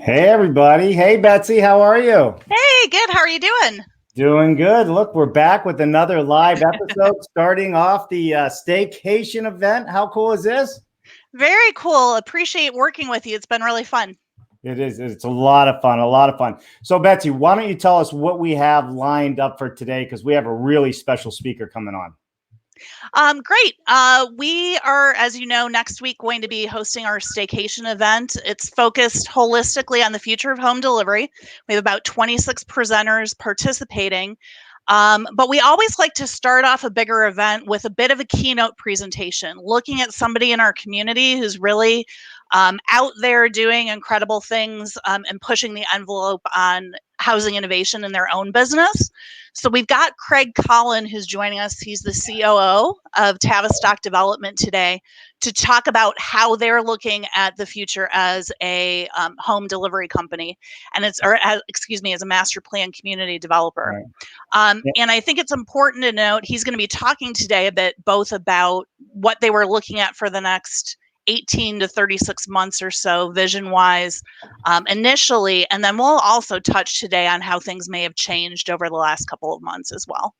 Hey, everybody. Hey, Betsy. How are you? Hey, good. How are you doing? Doing good. Look, we're back with another live episode starting off the staycation event. How cool is this? Very cool. Appreciate working with you. It's been really fun. It is. It's a lot of fun. A lot of fun. So, Betsy, why don't you tell us what we have lined up for today? Because we have a really special speaker coming on. Great. We are, as you know, next week going to be hosting our staycation event. It's focused holistically on the future of home delivery. We have about 26 presenters participating. But we always like to start off a bigger event with a bit of a keynote presentation, looking at somebody in our community who's really out there doing incredible things and pushing the envelope on housing innovation in their own business. So we've got Craig Collin, who's joining us. He's the COO of Tavistock Development today to talk about how they're looking at the future as a home delivery company, and as a master plan community developer. And I think it's important to note he's going to be talking today a bit both about what they were looking at for the next 18 to 36 months or so, vision-wise, initially, and then we'll also touch today on how things may have changed over the last couple of months as well.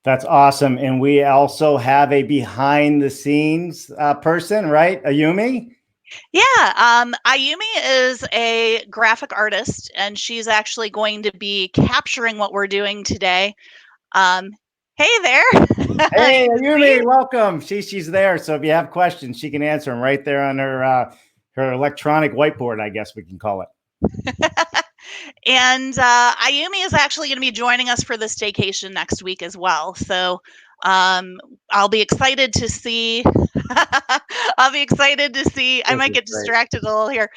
That's awesome. And we also have a behind the scenes person, right? Ayumi? Yeah, Ayumi is a graphic artist, and she's actually going to be capturing what we're doing today. Hey there. Hey, Ayumi, welcome. She's there. So if you have questions, she can answer them right there on her electronic whiteboard, I guess we can call it. And Ayumi is actually going to be joining us for the staycation next week as well. So I'll be excited to see. I might get distracted a little here.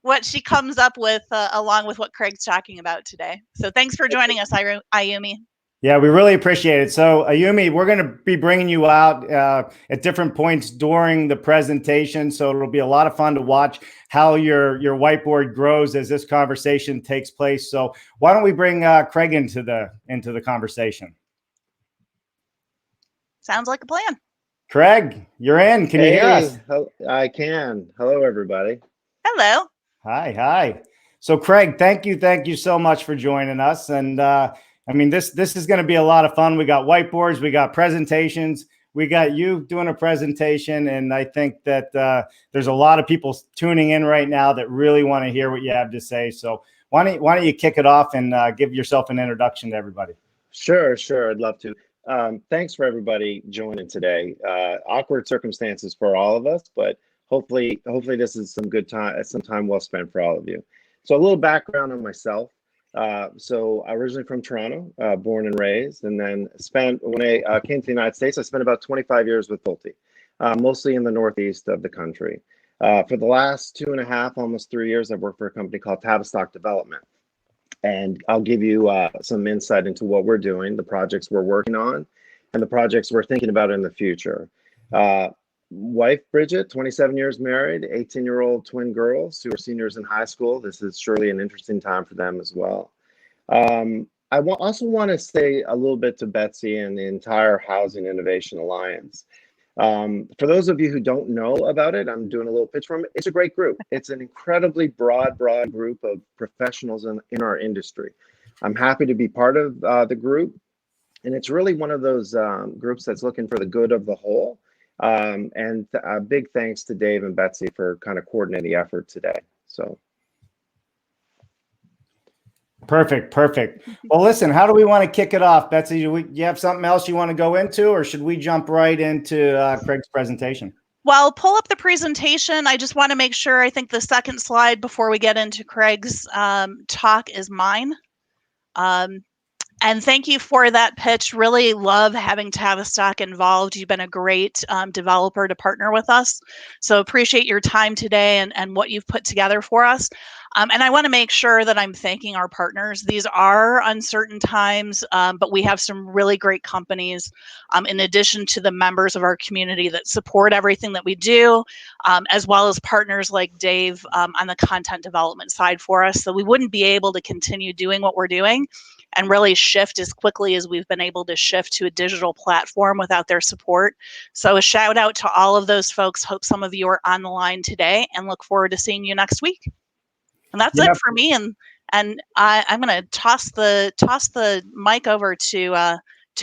What she comes up with along with what Craig's talking about today. So thanks for joining us, Ayumi. Yeah, we really appreciate it. So, Ayumi, we're going to be bringing you out at different points during the presentation. So it'll be a lot of fun to watch how your whiteboard grows as this conversation takes place. So why don't we bring Craig into the conversation? Sounds like a plan. Craig, you're in. Can you hear us? I can. Hello, everybody. Hello. Hi. So, Craig, thank you so much for joining us. And I mean, this is going to be a lot of fun. We got whiteboards, we got presentations, we got you doing a presentation, and I think that there's a lot of people tuning in right now that really want to hear what you have to say. So, why don't you kick it off and give yourself an introduction to everybody? Sure. I'd love to. Thanks for everybody joining today. Awkward circumstances for all of us, but hopefully this is some time well spent for all of you. So a little background on myself. So originally from Toronto, born and raised, and then when I came to the United States, I spent about 25 years with Pulte, mostly in the Northeast of the country. For the last 2.5, almost 3 years, I've worked for a company called Tavistock Development. And I'll give you some insight into what we're doing, the projects we're working on, and the projects we're thinking about in the future. Wife, Bridget, 27 years married, 18-year-old twin girls who are seniors in high school. This is surely an interesting time for them as well. I also want to say a little bit to Betsy and the entire Housing Innovation Alliance. For those of you who don't know about it, I'm doing a little pitch for them. It's a great group. It's an incredibly broad group of professionals in our industry. I'm happy to be part of the group. And it's really one of those groups that's looking for the good of the whole. And a big thanks to Dave and Betsy for kind of coordinating the effort today. So. Perfect. Well, listen, how do we want to kick it off? Betsy, you have something else you want to go into, or should we jump right into Craig's presentation? Well, pull up the presentation. I just want to make sure, I think the second slide before we get into Craig's talk is mine. And thank you for that pitch. Really love having Tavistock involved. You've been a great developer to partner with us. So appreciate your time today and what you've put together for us. And I want to make sure that I'm thanking our partners. These are uncertain times, but we have some really great companies, in addition to the members of our community that support everything that we do, as well as partners like Dave on the content development side for us. So we wouldn't be able to continue doing what we're doing and really shift as quickly as we've been able to shift to a digital platform without their support. So a shout out to all of those folks. Hope some of you are on the line today and look forward to seeing you next week. And that's it for me. And I'm going to toss the mic over to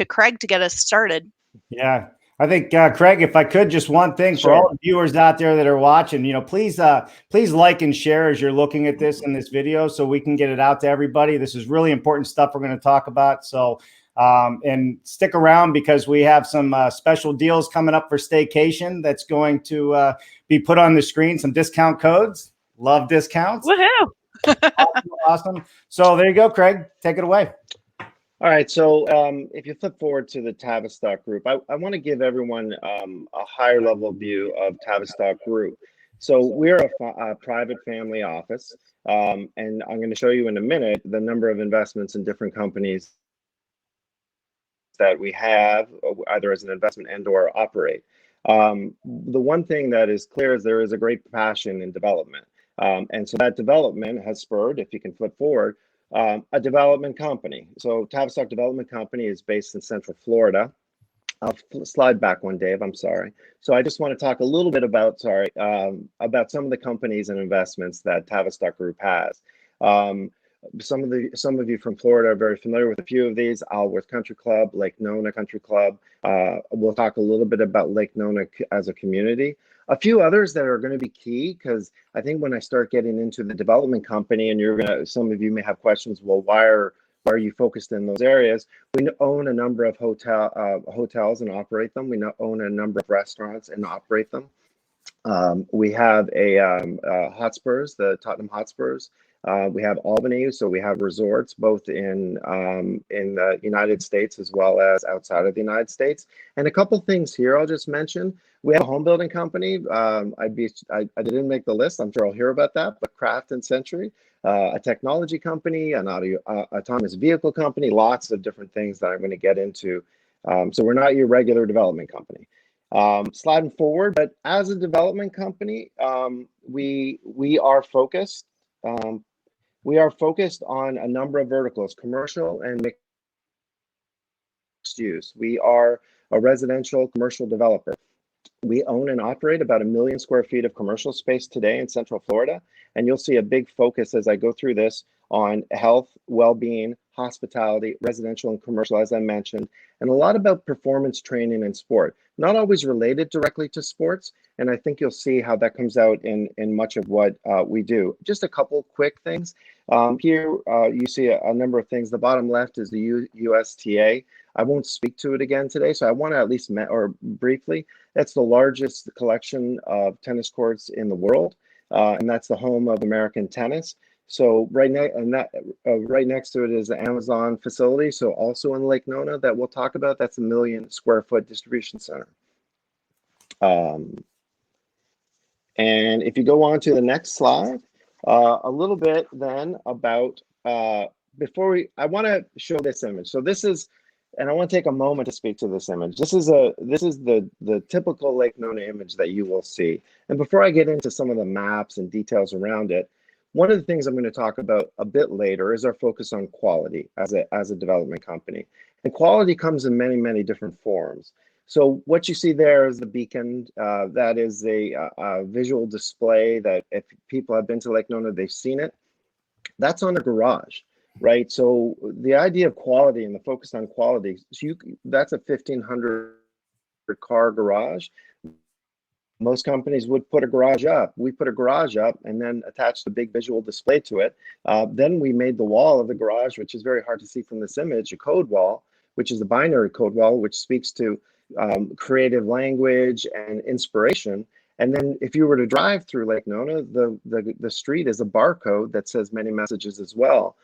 Craig to get us started. Yeah. I think, Craig, if I could, just one thing for all the viewers out there that are watching, please like and share as you're looking at this in this video so we can get it out to everybody. This is really important stuff we're going to talk about. So, and stick around because we have some special deals coming up for staycation that's going to be put on the screen, some discount codes. Love discounts. Woohoo! Awesome. So there you go, Craig. Take it away. All right, so if you flip forward to the Tavistock group, I want to give everyone a higher level view of Tavistock group. So we're a private family office, and I'm going to show you in a minute the number of investments in different companies that we have, either as an investment and or operate. The one thing that is clear is there is a great passion in development. And so that development has spurred, if you can flip forward, a development company. So Tavistock Development Company is based in Central Florida. I'll slide back one, Dave. I'm sorry. So I just want to talk a little bit about some of the companies and investments that Tavistock Group has. Some of you from Florida are very familiar with a few of these. Alworth Country Club, Lake Nona Country Club. We'll talk a little bit about Lake Nona as a community. A few others that are going to be key, because I think when I start getting into the development company, and some of you may have questions. Well, why are you focused in those areas? We own a number of hotels and operate them. We own a number of restaurants and operate them. We have Hotspurs, the Tottenham Hotspurs. We have Albany, so we have resorts both in the United States as well as outside of the United States. And a couple things here I'll just mention. We have a home building company. I didn't make the list. I'm sure I'll hear about that. But Craft and Century, a technology company, an autonomous vehicle company, lots of different things that I'm going to get into. So we're not your regular development company. Sliding forward, but as a development company, we are focused. We are focused on a number of verticals: commercial and mixed use. We are a residential commercial developer. We own and operate about 1 million square feet of commercial space today in Central Florida. And you'll see a big focus as I go through this on health, well-being, hospitality, residential and commercial, as I mentioned, and a lot about performance training and sport. Not always related directly to sports. And I think you'll see how that comes out in much of what we do. Just a couple quick things. Here you see a number of things. The bottom left is the USTA. I won't speak to it again today, so I want to at least briefly. That's the largest collection of tennis courts in the world, and that's the home of American tennis. So right next to it is the Amazon facility. So also in Lake Nona that we'll talk about. That's a 1 million square foot distribution center. And if you go on to the next slide, a little bit then about I want to show this image. So this is. And I want to take a moment to speak to this image. This is the typical Lake Nona image that you will see. And before I get into some of the maps and details around it, one of the things I'm going to talk about a bit later is our focus on quality as a development company. And quality comes in many, many different forms. So what you see there is the beacon. That is a visual display that if people have been to Lake Nona, they've seen it. That's on a garage. Right, so the idea of quality and the focus on quality, that's a 1,500 car garage. Most companies would put a garage up. We put a garage up and then attached a big visual display to it. Then we made the wall of the garage, which is very hard to see from this image, a code wall, which is a binary code wall, which speaks to creative language and inspiration. And then if you were to drive through Lake Nona, the street is a barcode that says many messages as well.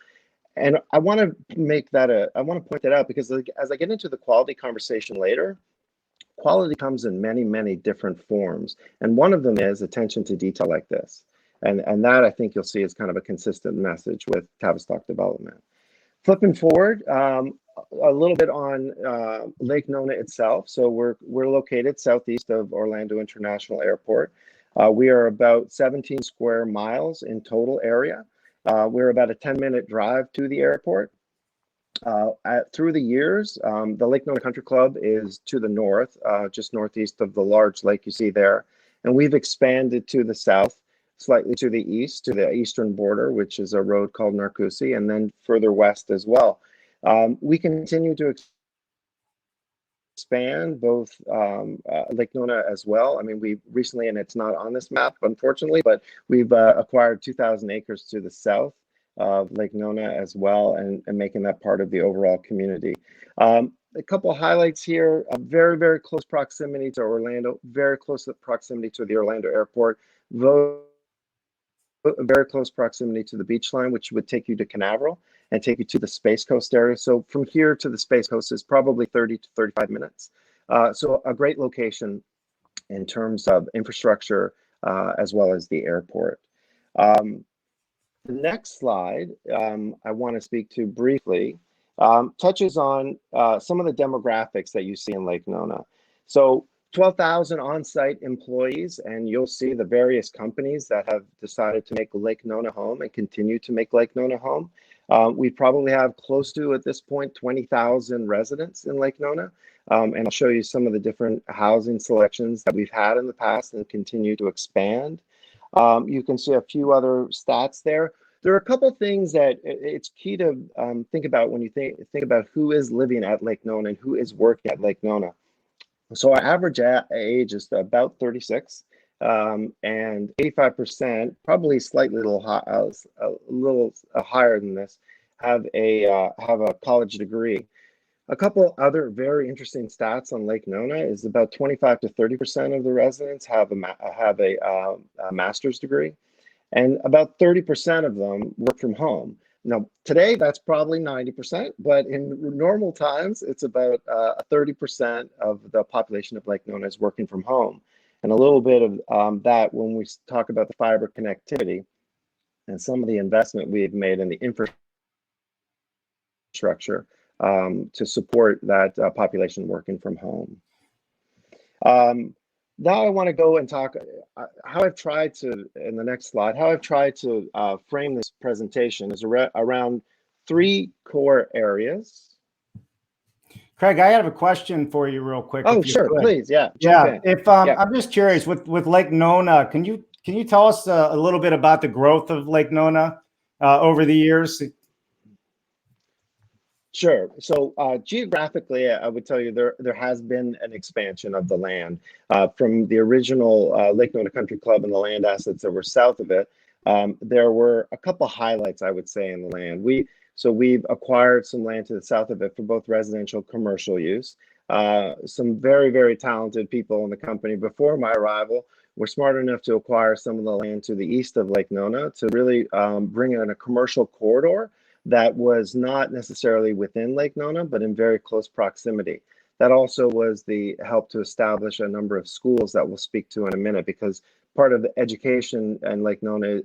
And I want to point that out because as I get into the quality conversation later, quality comes in many, many different forms. And one of them is attention to detail like this. And that I think you'll see is kind of a consistent message with Tavistock Development. Flipping forward, a little bit on Lake Nona itself. So we're located southeast of Orlando International Airport. We are about 17 square miles in total area. We're about a 10-minute drive to the airport. Through the years, the Lake Nona Country Club is to the north, just northeast of the large lake you see there. And we've expanded to the south slightly to the east, to the eastern border, which is a road called Narcoossee, and then further west as well. We continue to expand both Lake Nona as well. I mean, we recently, and it's not on this map, unfortunately, but we've acquired 2,000 acres to the south of Lake Nona as well, and making that part of the overall community. A couple of highlights here: a very, very close proximity to Orlando, very close proximity to the Orlando airport, very close proximity to the beach line, which would take you to Canaveral and take you to the Space Coast area. So from here to the Space Coast is probably 30 to 35 minutes. So a great location in terms of infrastructure as well as the airport. The next slide I want to speak to briefly touches on some of the demographics that you see in Lake Nona. So 12,000 on-site employees, and you'll see the various companies that have decided to make Lake Nona home and continue to make Lake Nona home. We probably have close to, at this point, 20,000 residents in Lake Nona. And I'll show you some of the different housing selections that we've had in the past and continue to expand. You can see a few other stats there. There are a couple of things that it's key to think about when you think about who is living at Lake Nona and who is working at Lake Nona. So our average age is about 36, and 85%, probably slightly a little higher than this, have a college degree. A couple other very interesting stats on Lake Nona is about 25 to 30% of the residents have a master's degree, and about 30% of them work from home. Now, today, that's probably 90%, but in normal times, it's about 30% of the population of Lake Nona is working from home. And a little bit of that when we talk about the fiber connectivity and some of the investment we've made in the infrastructure to support that population working from home. Now I want to go and talk how I've tried to, in the next slide, how I've tried to frame this presentation is around three core areas. Craig, I have a question for you real quick. Oh, sure, please, yeah. Yeah, I'm just curious with Lake Nona, can you tell us a little bit about the growth of Lake Nona over the years? Sure. So geographically, I would tell you there has been an expansion of the land from the original Lake Nona Country Club and the land assets that were south of it. There were a couple highlights, I would say, in the land. We've acquired some land to the south of it for both residential and commercial use. Some very, very talented people in the company before my arrival were smart enough to acquire some of the land to the east of Lake Nona to really bring in a commercial corridor that was not necessarily within Lake Nona, but in very close proximity. That also was the help to establish a number of schools that we'll speak to in a minute, because part of the education in Lake Nona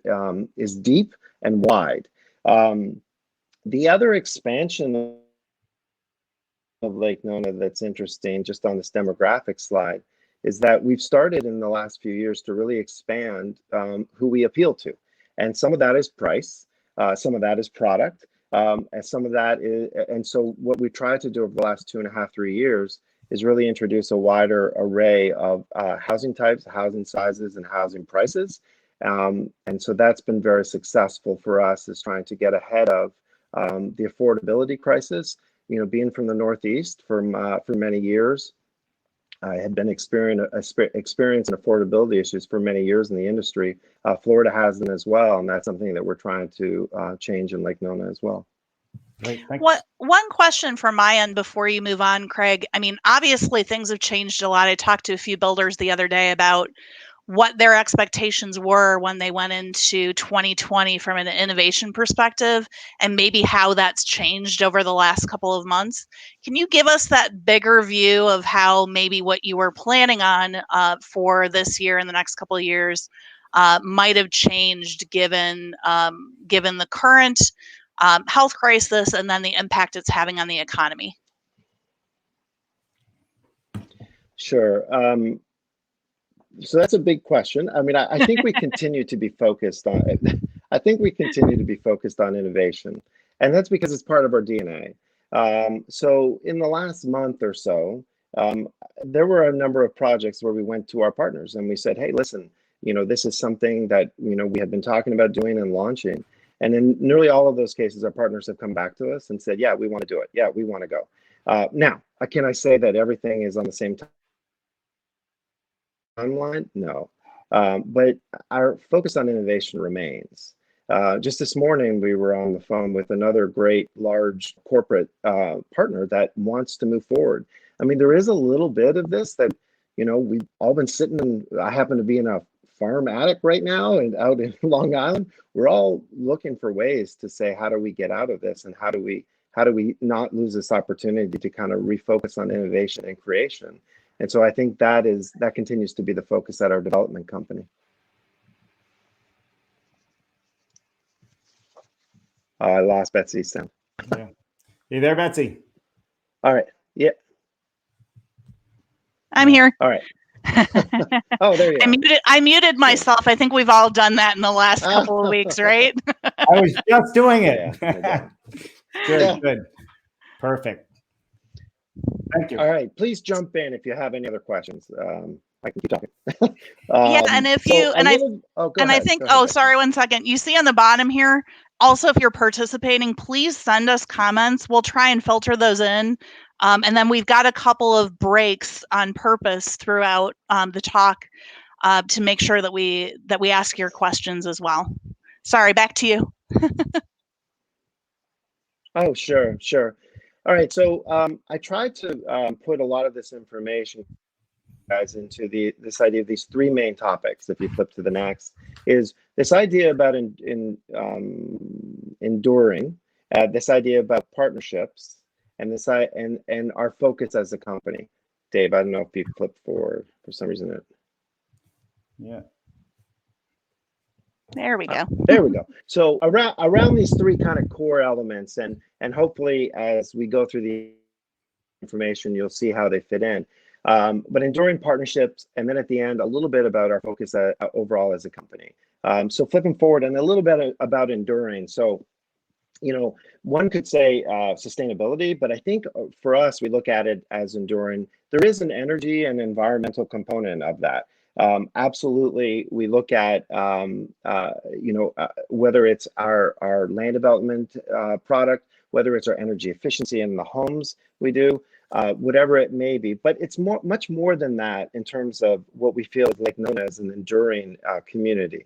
is deep and wide. The other expansion of Lake Nona that's interesting, just on this demographic slide, is that we've started in the last few years to really expand who we appeal to. And some of that is price, some of that is product, and some of that is, and so what we tried to do over the last 2.5, 3 years is really introduce a wider array of housing types, housing sizes, and housing prices. And so that's been very successful for us, is trying to get ahead of the affordability crisis. You know, being from the Northeast for many years, I had been experiencing affordability issues for many years in the industry. Florida has them as well, and that's something that we're trying to change in Lake Nona as well. Great, thanks. One question from my end before you move on, Craig. I mean, obviously things have changed a lot. I talked to a few builders the other day about what their expectations were when they went into 2020 from an innovation perspective, and maybe how that's changed over the last couple of months. Can you give us that bigger view of how maybe what you were planning on for this year and the next couple of years might have changed given the current health crisis and then the impact it's having on the economy? Sure. So that's a big question. I mean, I think we continue to be focused on it. I think we continue to be focused on innovation, and that's because it's part of our DNA. So in the last month or so, there were a number of projects where we went to our partners and we said, hey, listen, this is something that, we have been talking about doing and launching. And in nearly all of those cases, our partners have come back to us and said, yeah, we want to do it. Yeah, we want to go. Now, can I say that everything is on the same timeline? No. But our focus on innovation remains. Just this morning, we were on the phone with another great large corporate partner that wants to move forward. I mean, there is a little bit of this that, we've all been sitting in, I happen to be in a farm attic right now and out in Long Island. We're all looking for ways to say, how do we get out of this? And how do we not lose this opportunity to kind of refocus on innovation and creation? And so I think that continues to be the focus at our development company. I lost Betsy's sound. Yeah. You there, Betsy? All right. Yeah. I'm here. All right. Oh, there you are. I muted myself. I think we've all done that in the last couple of weeks, right? I was just doing it. Yeah. Good. Perfect. Thank you. All right. Please jump in if you have any other questions. I can keep talking. Yeah, and if you sorry, 1 second. You see on the bottom here, also, if you're participating, please send us comments. We'll try and filter those in. And then we've got a couple of breaks on purpose throughout the talk to make sure that we ask your questions as well. Sorry, back to you. Oh, sure. All right. So I tried to put a lot of this information, guys, into this idea of these three main topics. If you flip to the next, is this idea about enduring, this idea about partnerships, and and our focus as a company. Dave, I don't know if you flipped forward for some reason. Yeah. There we go. There we go. So around these three kind of core elements, and hopefully as we go through the information, you'll see how they fit in. But enduring partnerships, and then at the end, a little bit about our focus overall as a company. So flipping forward, and a little bit about enduring. So, one could say sustainability, but I think for us, we look at it as enduring. There is an energy and environmental component of that. Absolutely, we look at whether it's our land development product, whether it's our energy efficiency in the homes we do, whatever it may be. But it's much more than that in terms of what we feel like known as an enduring community.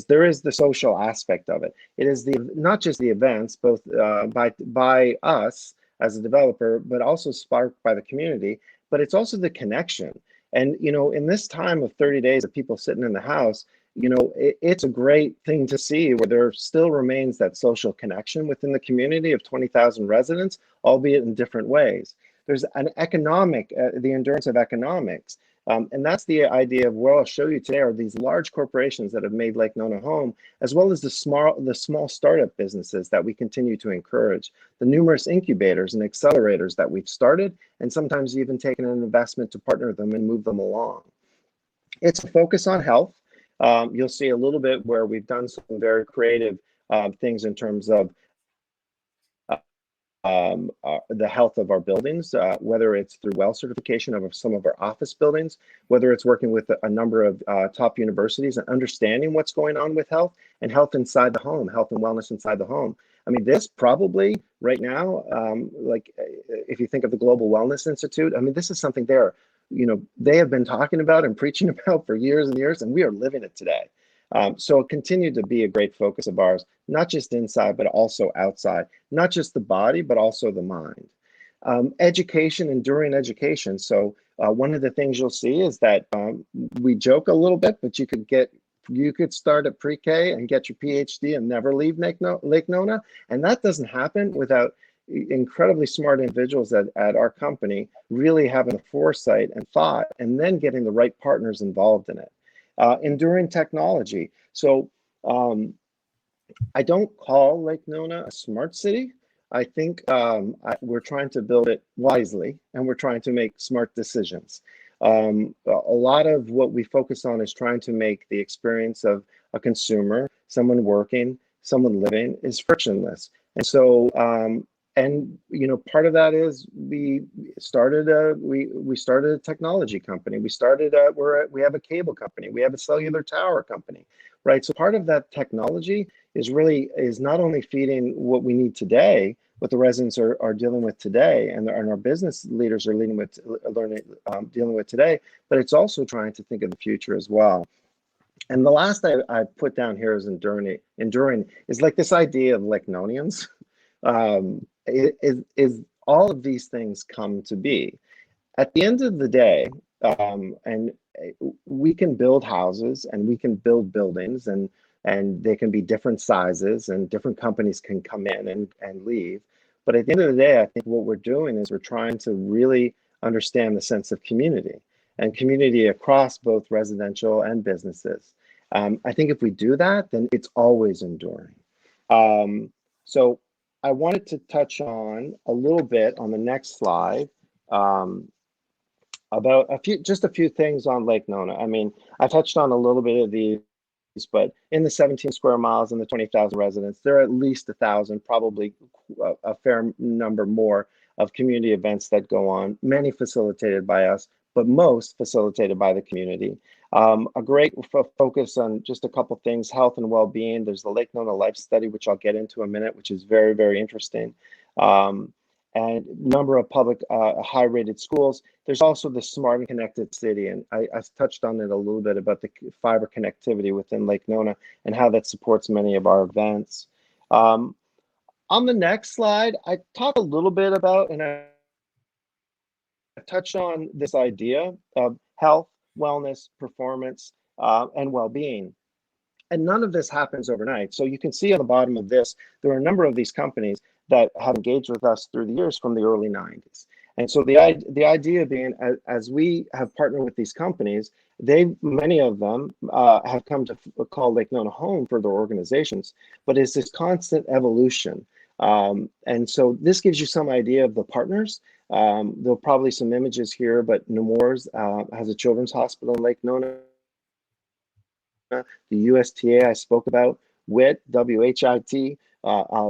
There is the social aspect of it. It is not just the events, both by us as a developer, but also sparked by the community. But it's also the connection. And in this time of 30 days of people sitting in the house, it's a great thing to see where there still remains that social connection within the community of 20,000 residents, albeit in different ways. There's an the endurance of economics. And that's the idea of what I'll show you today are these large corporations that have made Lake Nona home, as well as the small startup businesses that we continue to encourage, the numerous incubators and accelerators that we've started, and sometimes even taken an investment to partner with them and move them along. It's a focus on health. You'll see a little bit where we've done some very creative things in terms of the health of our buildings, whether it's through WELL certification of some of our office buildings, whether it's working with a number of top universities and understanding what's going on with health and health inside the home, health and wellness inside the home. I mean, this probably right now, if you think of the Global Wellness Institute, I mean, this is something they have been talking about and preaching about for years and years, and we are living it today. So it continued to be a great focus of ours, not just inside, but also outside, not just the body, but also the mind. Education, enduring education. So one of the things you'll see is that we joke a little bit, but you could start at pre-K and get your PhD and never leave Lake Nona. And that doesn't happen without incredibly smart individuals at our company really having the foresight and thought, and then getting the right partners involved in it. Enduring technology. So I don't call Lake Nona a smart city. I think we're trying to build it wisely, and we're trying to make smart decisions. A lot of what we focus on is trying to make the experience of a consumer, someone working, someone living, is frictionless. And so and part of that is we started a technology company. We have a cable company. We have a cellular tower company, right? So part of that technology is not only feeding what we need today, what the residents are dealing with today, and our business leaders are dealing with today, but it's also trying to think of the future as well. And the last I put down here is enduring is like this idea of Lakenonians. Is all of these things come to be. At the end of the day, and we can build houses and we can build buildings, and they can be different sizes, and different companies can come in and leave. But at the end of the day, I think what we're doing is we're trying to really understand the sense of community, and community across both residential and businesses. I think if we do that, then it's always enduring. So I wanted to touch on a little bit on the next slide about a few things on Lake Nona. I mean, I touched on a little bit of these, but in the 17 square miles and the 20,000 residents, there are at least 1,000, probably a fair number more of community events that go on, many facilitated by us, but most facilitated by the community. A great focus on just a couple things, health and well-being. There's the Lake Nona Life Study, which I'll get into in a minute, which is very, very interesting. And number of public high-rated schools. There's also the smart and connected city, and I touched on it a little bit about the fiber connectivity within Lake Nona and how that supports many of our events. On the next slide, I talk a little bit about, and I touched on this idea of health, wellness, performance, and well-being. And none of this happens overnight. So you can see on the bottom of this, there are a number of these companies that have engaged with us through the years from the early 90s. And so the idea being, as we have partnered with these companies, many of them have come to call Lake Nona home for their organizations, but it's this constant evolution. And so this gives you some idea of the partners. There'll probably some images here, but Nemours has a children's hospital in Lake Nona. The USTA I spoke about, WIT, WHIT.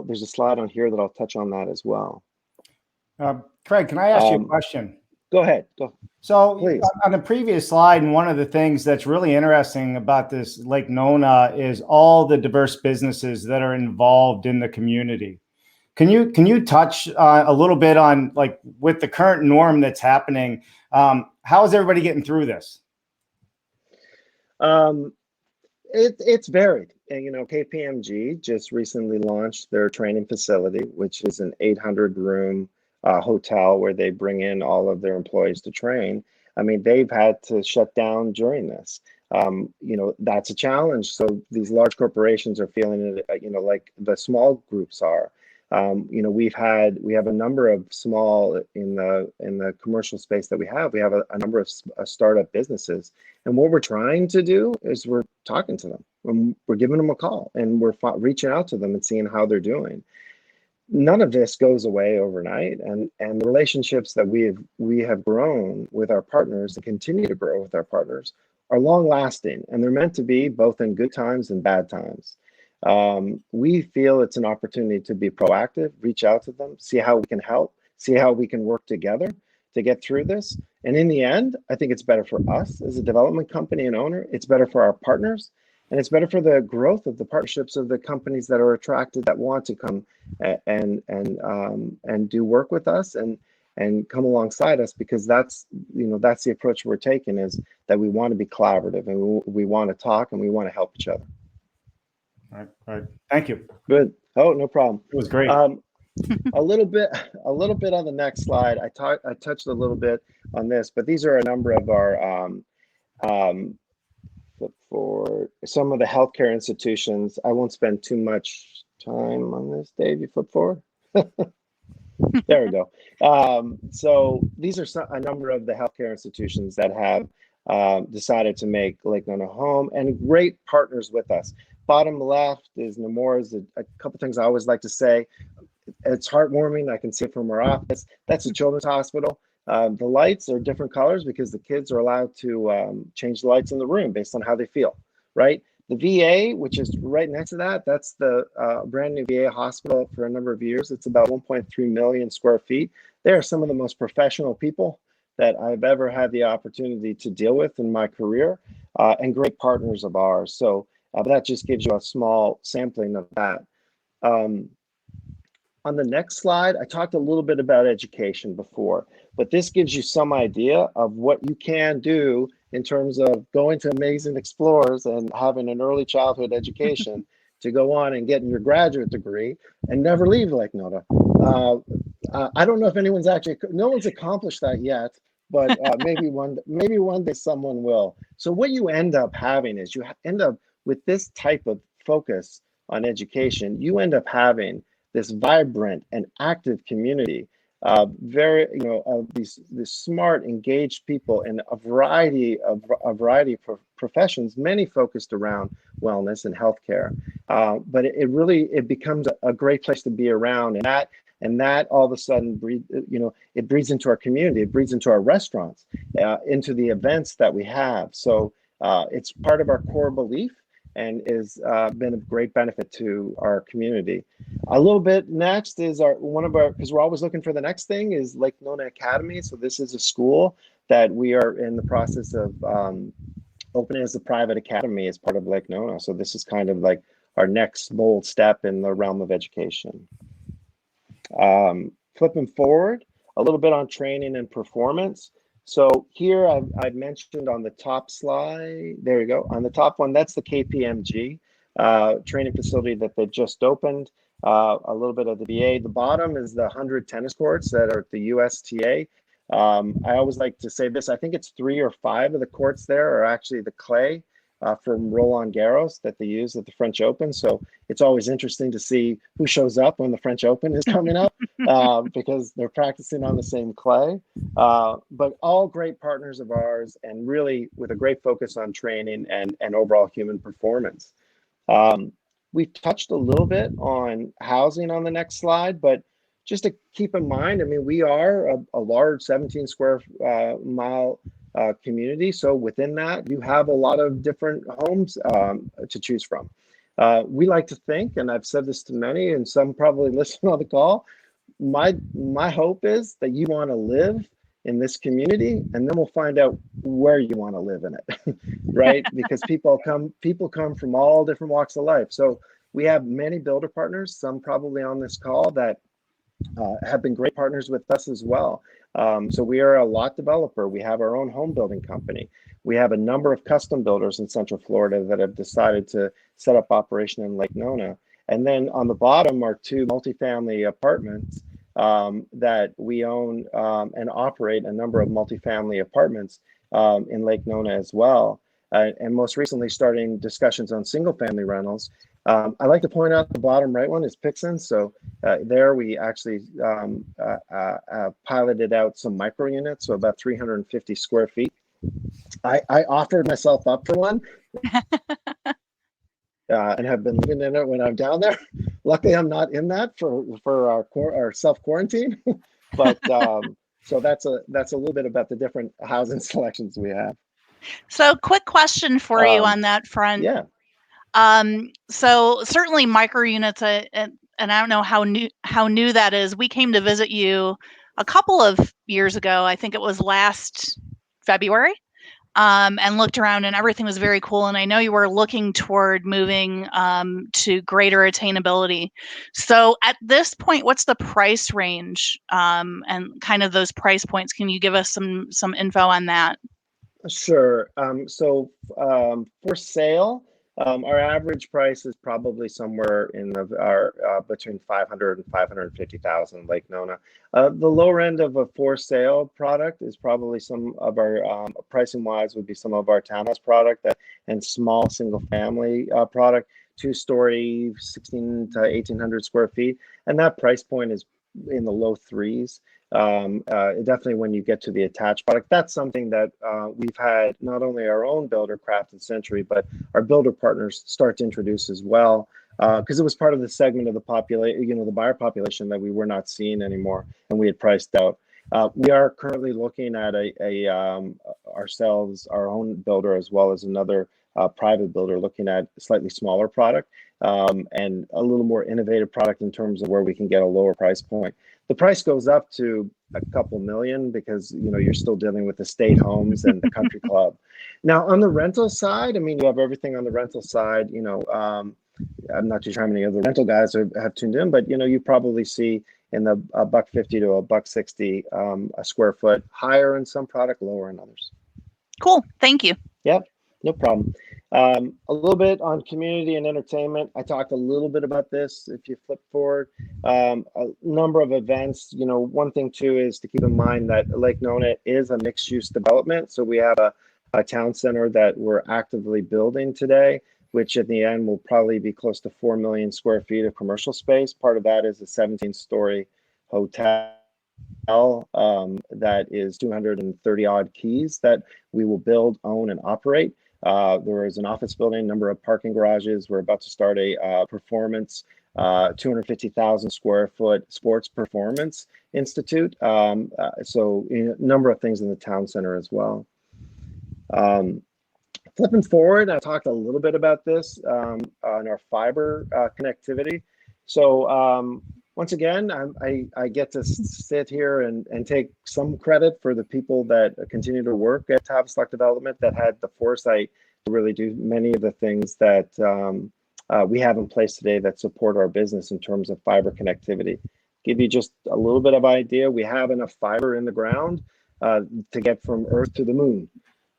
There's a slide on here that I'll touch on that as well. Craig, can I ask you a question? Go ahead. So please. On the previous slide, and one of the things that's really interesting about this Lake Nona is all the diverse businesses that are involved in the community. Can you touch a little bit on, like, with the current norm that's happening, how is everybody getting through this? It's varied. And, KPMG just recently launched their training facility, which is an 800-room hotel where they bring in all of their employees to train. I mean, they've had to shut down during this. That's a challenge. So these large corporations are feeling it, like the small groups are. We have a number of small in the commercial space that we have a number of startup businesses, and what we're trying to do is we're talking to them, and we're giving them a call, and we're reaching out to them and seeing how they're doing. None of this goes away overnight, and the relationships that we have grown with our partners and continue to grow with our partners are long lasting, and they're meant to be both in good times and bad times. We feel it's an opportunity to be proactive, reach out to them, see how we can help, see how we can work together to get through this. And in the end, I think it's better for us as a development company and owner. It's better for our partners, and it's better for the growth of the partnerships of the companies that are attracted, that want to come and do work with us and come alongside us, because that's the approach we're taking, is that we want to be collaborative, and we want to talk, and we want to help each other. All right. Thank you. Good. Oh, no problem. It was great. A little bit on the next slide. I touched a little bit on this, but these are a number of our for some of the healthcare institutions. I won't spend too much time on this. Dave, you flip forward. There we go. So these are a number of the healthcare institutions that have decided to make Lake Nona home, and great partners with us. Bottom left is Nemours. A couple things I always like to say. It's heartwarming. I can see it from our office. That's a children's hospital. The lights are different colors because the kids are allowed to change the lights in the room based on how they feel, right? The VA, which is right next to that, that's the brand new VA hospital for a number of years. It's about 1.3 million square feet. They are some of the most professional people that I've ever had the opportunity to deal with in my career, and great partners of ours. So that just gives you a small sampling of that. On the next slide, I talked a little bit about education before, but this gives you some idea of what you can do in terms of going to Amazing Explorers and having an early childhood education to go on and getting your graduate degree and never leave Lake Nona. I don't know if no one's accomplished that yet, but maybe one day someone will. So what you end up having is you end up with this type of focus on education, you end up having this vibrant and active community, these smart, engaged people in a variety of professions, many focused around wellness and healthcare. But it becomes a great place to be around, and that all of a sudden it breeds into our community, it breeds into our restaurants, into the events that we have. So it's part of our core belief, and has been of great benefit to our community. A little bit next is because we're always looking for the next thing, is Lake Nona Academy. So this is a school that we are in the process of opening as a private academy as part of Lake Nona. So this is kind of like our next bold step in the realm of education. Flipping forward a little bit on training and performance. So here I've mentioned on the top slide, there you go, on the top one, that's the KPMG training facility that they just opened, a little bit of the VA. The bottom is the 100 tennis courts that are at the USTA. I always like to say this, I think it's 3 or 5 of the courts there are actually the clay from Roland Garros that they use at the French Open. So it's always interesting to see who shows up when the French Open is coming up because they're practicing on the same clay. But all great partners of ours, and really with a great focus on training and overall human performance. We've touched a little bit on housing on the next slide, but just to keep in mind, I mean, we are a large 17 square mile community. So within that, you have a lot of different homes to choose from. We like to think, and I've said this to many, and some probably listen on the call, my hope is that you want to live in this community, and then we'll find out where you want to live in it, right? Because people come from all different walks of life. So we have many builder partners, some probably on this call, that have been great partners with us as well. So we are a lot developer. We have our own home building company. We have a number of custom builders in Central Florida that have decided to set up operation in Lake Nona. And then on the bottom are 2 multifamily apartments that we own and operate a number of multifamily apartments in Lake Nona as well. And most recently starting discussions on single family rentals. I like to point out the bottom right one is Pixon. So there we actually piloted out some micro units, so about 350 square feet. I offered myself up for one and have been living in it when I'm down there. Luckily, I'm not in that for our self quarantine, but so that's a little bit about the different housing selections we have. So quick question for you on that front. Yeah. So certainly micro units, and I don't know how new that is. We came to visit you a couple of years ago. I think it was last February, and looked around, and everything was very cool. And I know you were looking toward moving to greater attainability. So at this point, what's the price range and kind of those price points? Can you give us some info on that? Sure. So for sale, our average price is probably somewhere in between 500 and 550,000 Lake Nona. The lower end of a for sale product is probably some of our pricing wise would be some of our townhouse product and small single family product, 2-story, 16 to 1,800 square feet, and that price point is in the low 3s. Definitely when you get to the attached product, that's something that we've had not only our own builder, Craft and Century, but our builder partners start to introduce as well, because it was part of the segment of the population, the buyer population that we were not seeing anymore, and we had priced out. We are currently looking at ourselves, our own builder, as well as another private builder looking at a slightly smaller product and a little more innovative product in terms of where we can get a lower price point. The price goes up to a couple million because you're still dealing with estate homes and the country club. Now on the rental side, I mean, you have everything on the rental side. I'm not too sure how many other rental guys have tuned in, but you probably see in the $150 to $160 a square foot, higher in some product, lower in others. Cool. Thank you. Yep, no problem. A little bit on community and entertainment. I talked a little bit about this. If you flip forward, a number of events. One thing too is to keep in mind that Lake Nona is a mixed-use development. So we have a town center that we're actively building today, which at the end will probably be close to 4 million square feet of commercial space. Part of that is a 17-story hotel that is 230 odd keys that we will build, own, and operate. There is an office building, a number of parking garages. We're about to start a performance, 250,000 square foot sports performance institute. So a number of things in the town center as well. Flipping forward, I talked a little bit about this on our fiber connectivity. So once again, I get to sit here and take some credit for the people that continue to work at Tavistock Development that had the foresight to really do many of the things that we have in place today that support our business in terms of fiber connectivity. Give you just a little bit of idea, we have enough fiber in the ground to get from Earth to the moon.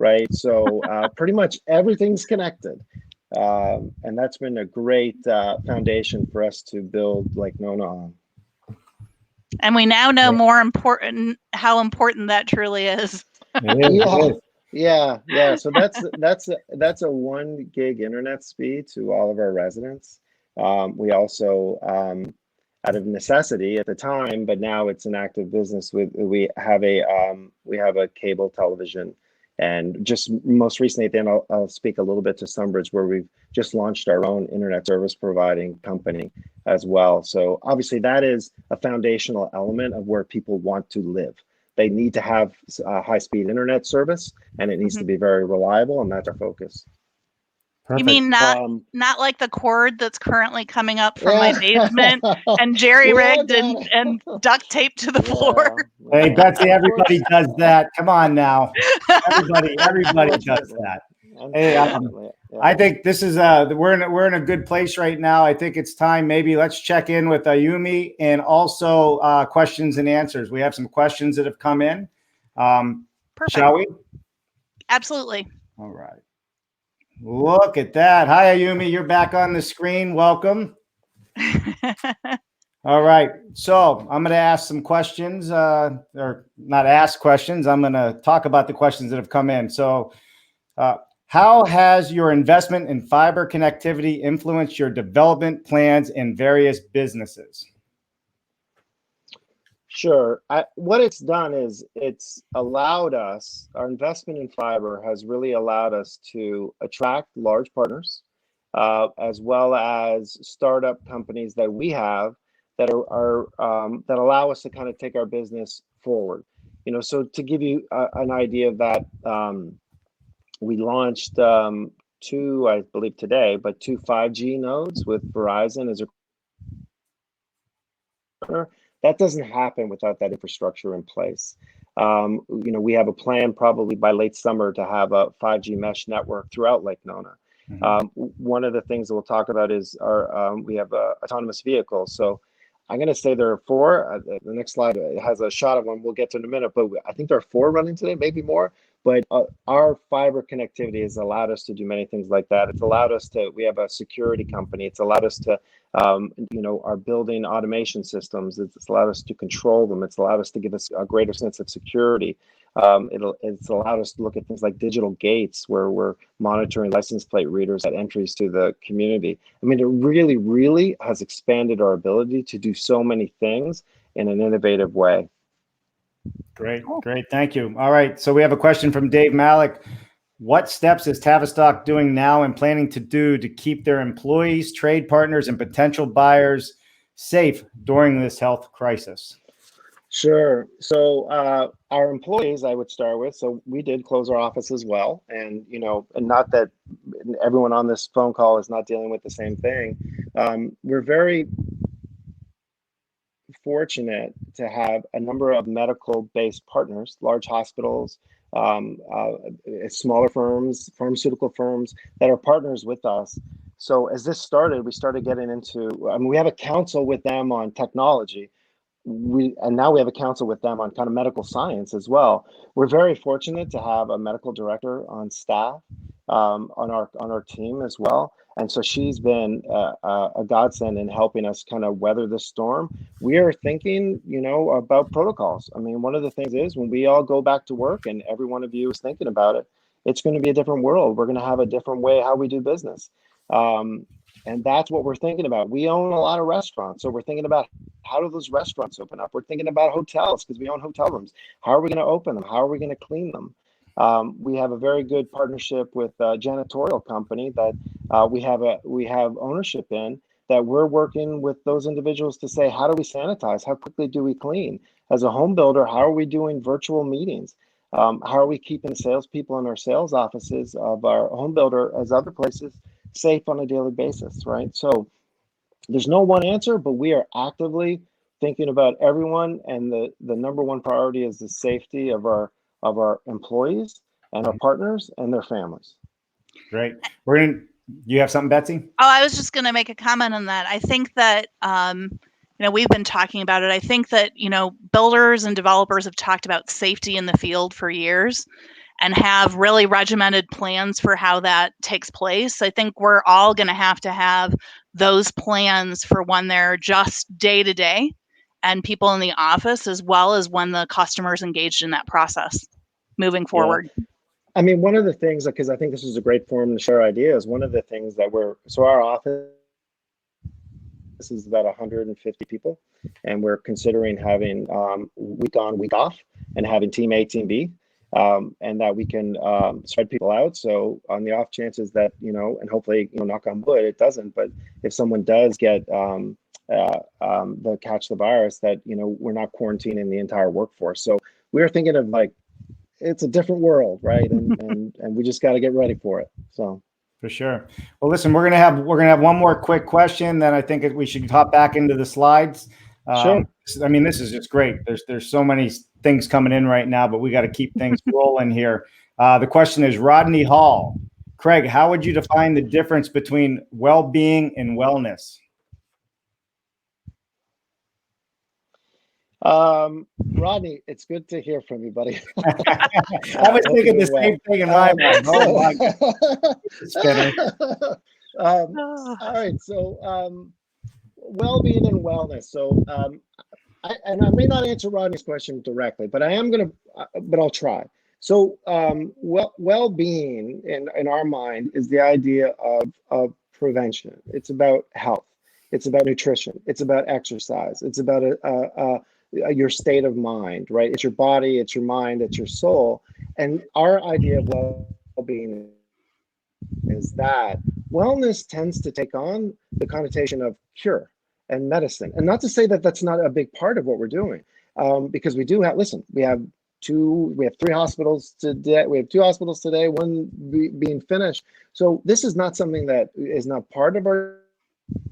Right, so pretty much everything's connected, and that's been a great foundation for us to build Lake Nona on. And we now know how important that truly is. Yeah. So that's a 1 gig internet speed to all of our residents. We also, out of necessity at the time, but now it's an active business. We have a cable television. And just most recently, then I'll speak a little bit to Sunbridge, where we've just launched our own internet service providing company as well. So obviously that is a foundational element of where people want to live. They need to have high-speed internet service, and it needs to be very reliable, and that's our focus. Perfect. You mean not like the cord that's currently coming up from my basement and jerry-rigged and duct taped to the floor? Hey, Betsy, everybody does that. Come on now. Everybody does that. Hey, I think this is we're in a good place right now. I think it's time. Maybe let's check in with Ayumi and also questions and answers. We have some questions that have come in. Perfect. Shall we? Absolutely. All right. Look at that. Hi, Ayumi. You're back on the screen. Welcome. All right. So I'm going to ask some questions, or not ask questions. I'm going to talk about the questions that have come in. So how has your investment in fiber connectivity influenced your development plans in various businesses? Sure. What it's done is it's allowed us, our investment in fiber has really allowed us to attract large partners, as well as startup companies that we have that are that allow us to kind of take our business forward. So to give you an idea of that, we launched 2, I believe today, but 2 5G nodes with Verizon as a partner. That doesn't happen without that infrastructure in place. We have a plan probably by late summer to have a 5G mesh network throughout Lake Nona. One of the things that we'll talk about is we have autonomous vehicles. So I'm going to say there are 4. The next slide has a shot of one. We'll get to in a minute, but I think there are 4 running today, maybe more. But our fiber connectivity has allowed us to do many things like that. It's allowed us to, we have a security company. It's allowed us to, our building automation systems. It's allowed us to control them. It's allowed us to give us a greater sense of security. It's allowed us to look at things like digital gates where we're monitoring license plate readers at entries to the community. I mean, it really, really has expanded our ability to do so many things in an innovative way. Great. Thank you. All right. So we have a question from Dave Malik. What steps is Tavistock doing now and planning to do to keep their employees, trade partners, and potential buyers safe during this health crisis? Sure. So our employees, I would start with. So we did close our office as well, and and not that everyone on this phone call is not dealing with the same thing. We're very fortunate to have a number of medical-based partners, large hospitals, smaller firms, pharmaceutical firms that are partners with us. So as this started, we started getting into. I mean, we have a council with them on technology. And now we have a council with them on kind of medical science as well. We're very fortunate to have a medical director on staff on our team as well, and so she's been a godsend in helping us kind of weather the storm. We are thinking, about protocols. I mean, one of the things is when we all go back to work, and every one of you is thinking about it, it's going to be a different world. We're going to have a different way how we do business. And that's what we're thinking about. We own a lot of restaurants, so we're thinking about how do those restaurants open up? We're thinking about hotels because we own hotel rooms. How are we going to open them? How are we going to clean them? We have a very good partnership with a janitorial company that we have ownership in, that we're working with those individuals to say, how do we sanitize? How quickly do we clean? As a home builder, how are we doing virtual meetings? How are we keeping salespeople in our sales offices of our home builder as other places safe on a daily basis, right? So there's no one answer, but we are actively thinking about everyone, and the number one priority is the safety of our employees and our partners and their families. Great. You have something, Betsy? Oh, I was just going to make a comment on that. I think that we've been talking about it. I think that builders and developers have talked about safety in the field for years and have really regimented plans for how that takes place. I think we're all going to have those plans for when they're just day to day and people in the office, as well as when the customer's engaged in that process moving forward. Yeah. I mean, one of the things, because I think this is a great forum to share ideas, one of the things that our office is about 150 people, and we're considering having week on, week off, and having team A, team B. And that we can spread people out. So on the off chances that, and hopefully, knock on wood, it doesn't, but if someone does get catch the virus, that, we're not quarantining the entire workforce. So we are thinking of it's a different world, right? And we just got to get ready for it. So. For sure. Well, listen, we're gonna have one more quick question. Then I think we should hop back into the slides. Sure. I mean, this is just great. There's so many things coming in right now, but we got to keep things rolling here. The question is, Rodney Hall, Craig, how would you define the difference between well-being and wellness? Rodney, it's good to hear from you, buddy. I was thinking the same thing in my mind. All right. So, well-being and wellness. So, I may not answer Rodney's question directly, but but I'll try. So, well-being in our mind is the idea of prevention. It's about health. It's about nutrition. It's about exercise. It's about your state of mind, right? It's your body, it's your mind, it's your soul. And our idea of well-being is that wellness tends to take on the connotation of cure and medicine. And not to say that that's not a big part of what we're doing, because we do have, we have 3 hospitals today. We have 2 hospitals today, one being finished. So this is not something that is not part of our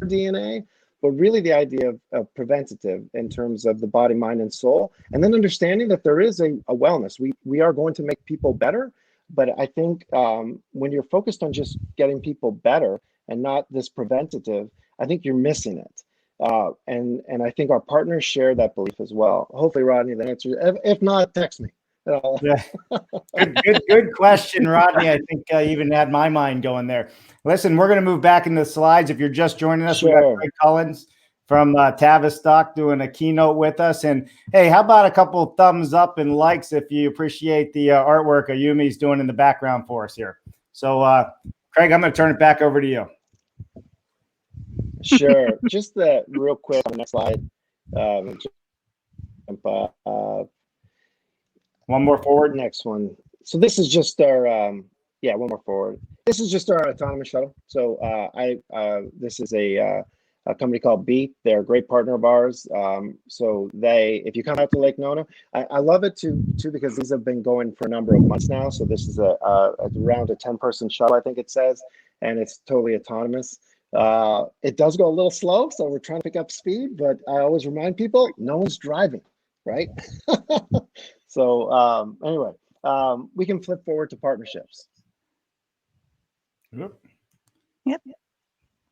DNA, but really the idea of preventative in terms of the body, mind, and soul, and then understanding that there is a wellness. We are going to make people better, but I think when you're focused on just getting people better and not this preventative, I think you're missing it. And I think our partners share that belief as well. Hopefully, Rodney, the answer. If not, text me. Yeah. Good question, Rodney. I think you even had my mind going there. Listen, we're going to move back into the slides. If you're just joining us, Sure. We got Craig Collin from Tavistock doing a keynote with us. And hey, how about a couple of thumbs up and likes if you appreciate the artwork Ayumi's doing in the background for us here. So, Craig, I'm going to turn it back over to you. Sure. Just real quick on the next slide. One more forward. Next one. So this is just our one more forward. This is just our autonomous shuttle. So this is a a company called Beat. They're a great partner of ours. So if you come out to Lake Nona, I love it too because these have been going for a number of months now. So this is around a 10-person shuttle, I think it says, and it's totally autonomous. It does go a little slow, so we're trying to pick up speed, but I always remind people, no one's driving, right? So anyway, we can flip forward to partnerships. Yep.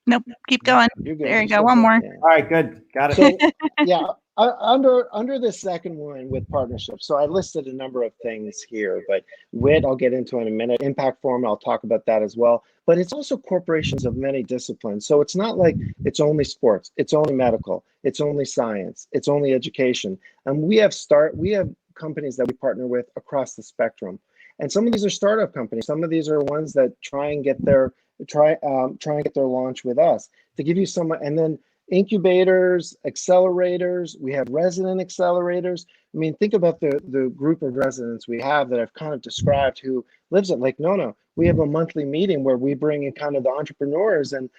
Nope. Keep going. There you go. One more. Yeah. All right. Good. Got it. So yeah, under the second one with partnerships. So I listed a number of things here, but WIT I'll get into in a minute. Impact Forum, I'll talk about that as well. But it's also corporations of many disciplines. So it's not like it's only sports, it's only medical, it's only science, it's only education. And we have companies that we partner with across the spectrum. And some of these are startup companies. Some of these are ones that try and get their launch with us. To give you some, and then incubators, accelerators, we have resident accelerators. I mean, think about the group of residents we have that I've kind of described who lives at Lake Nona. We have a monthly meeting where we bring in kind of the entrepreneurs and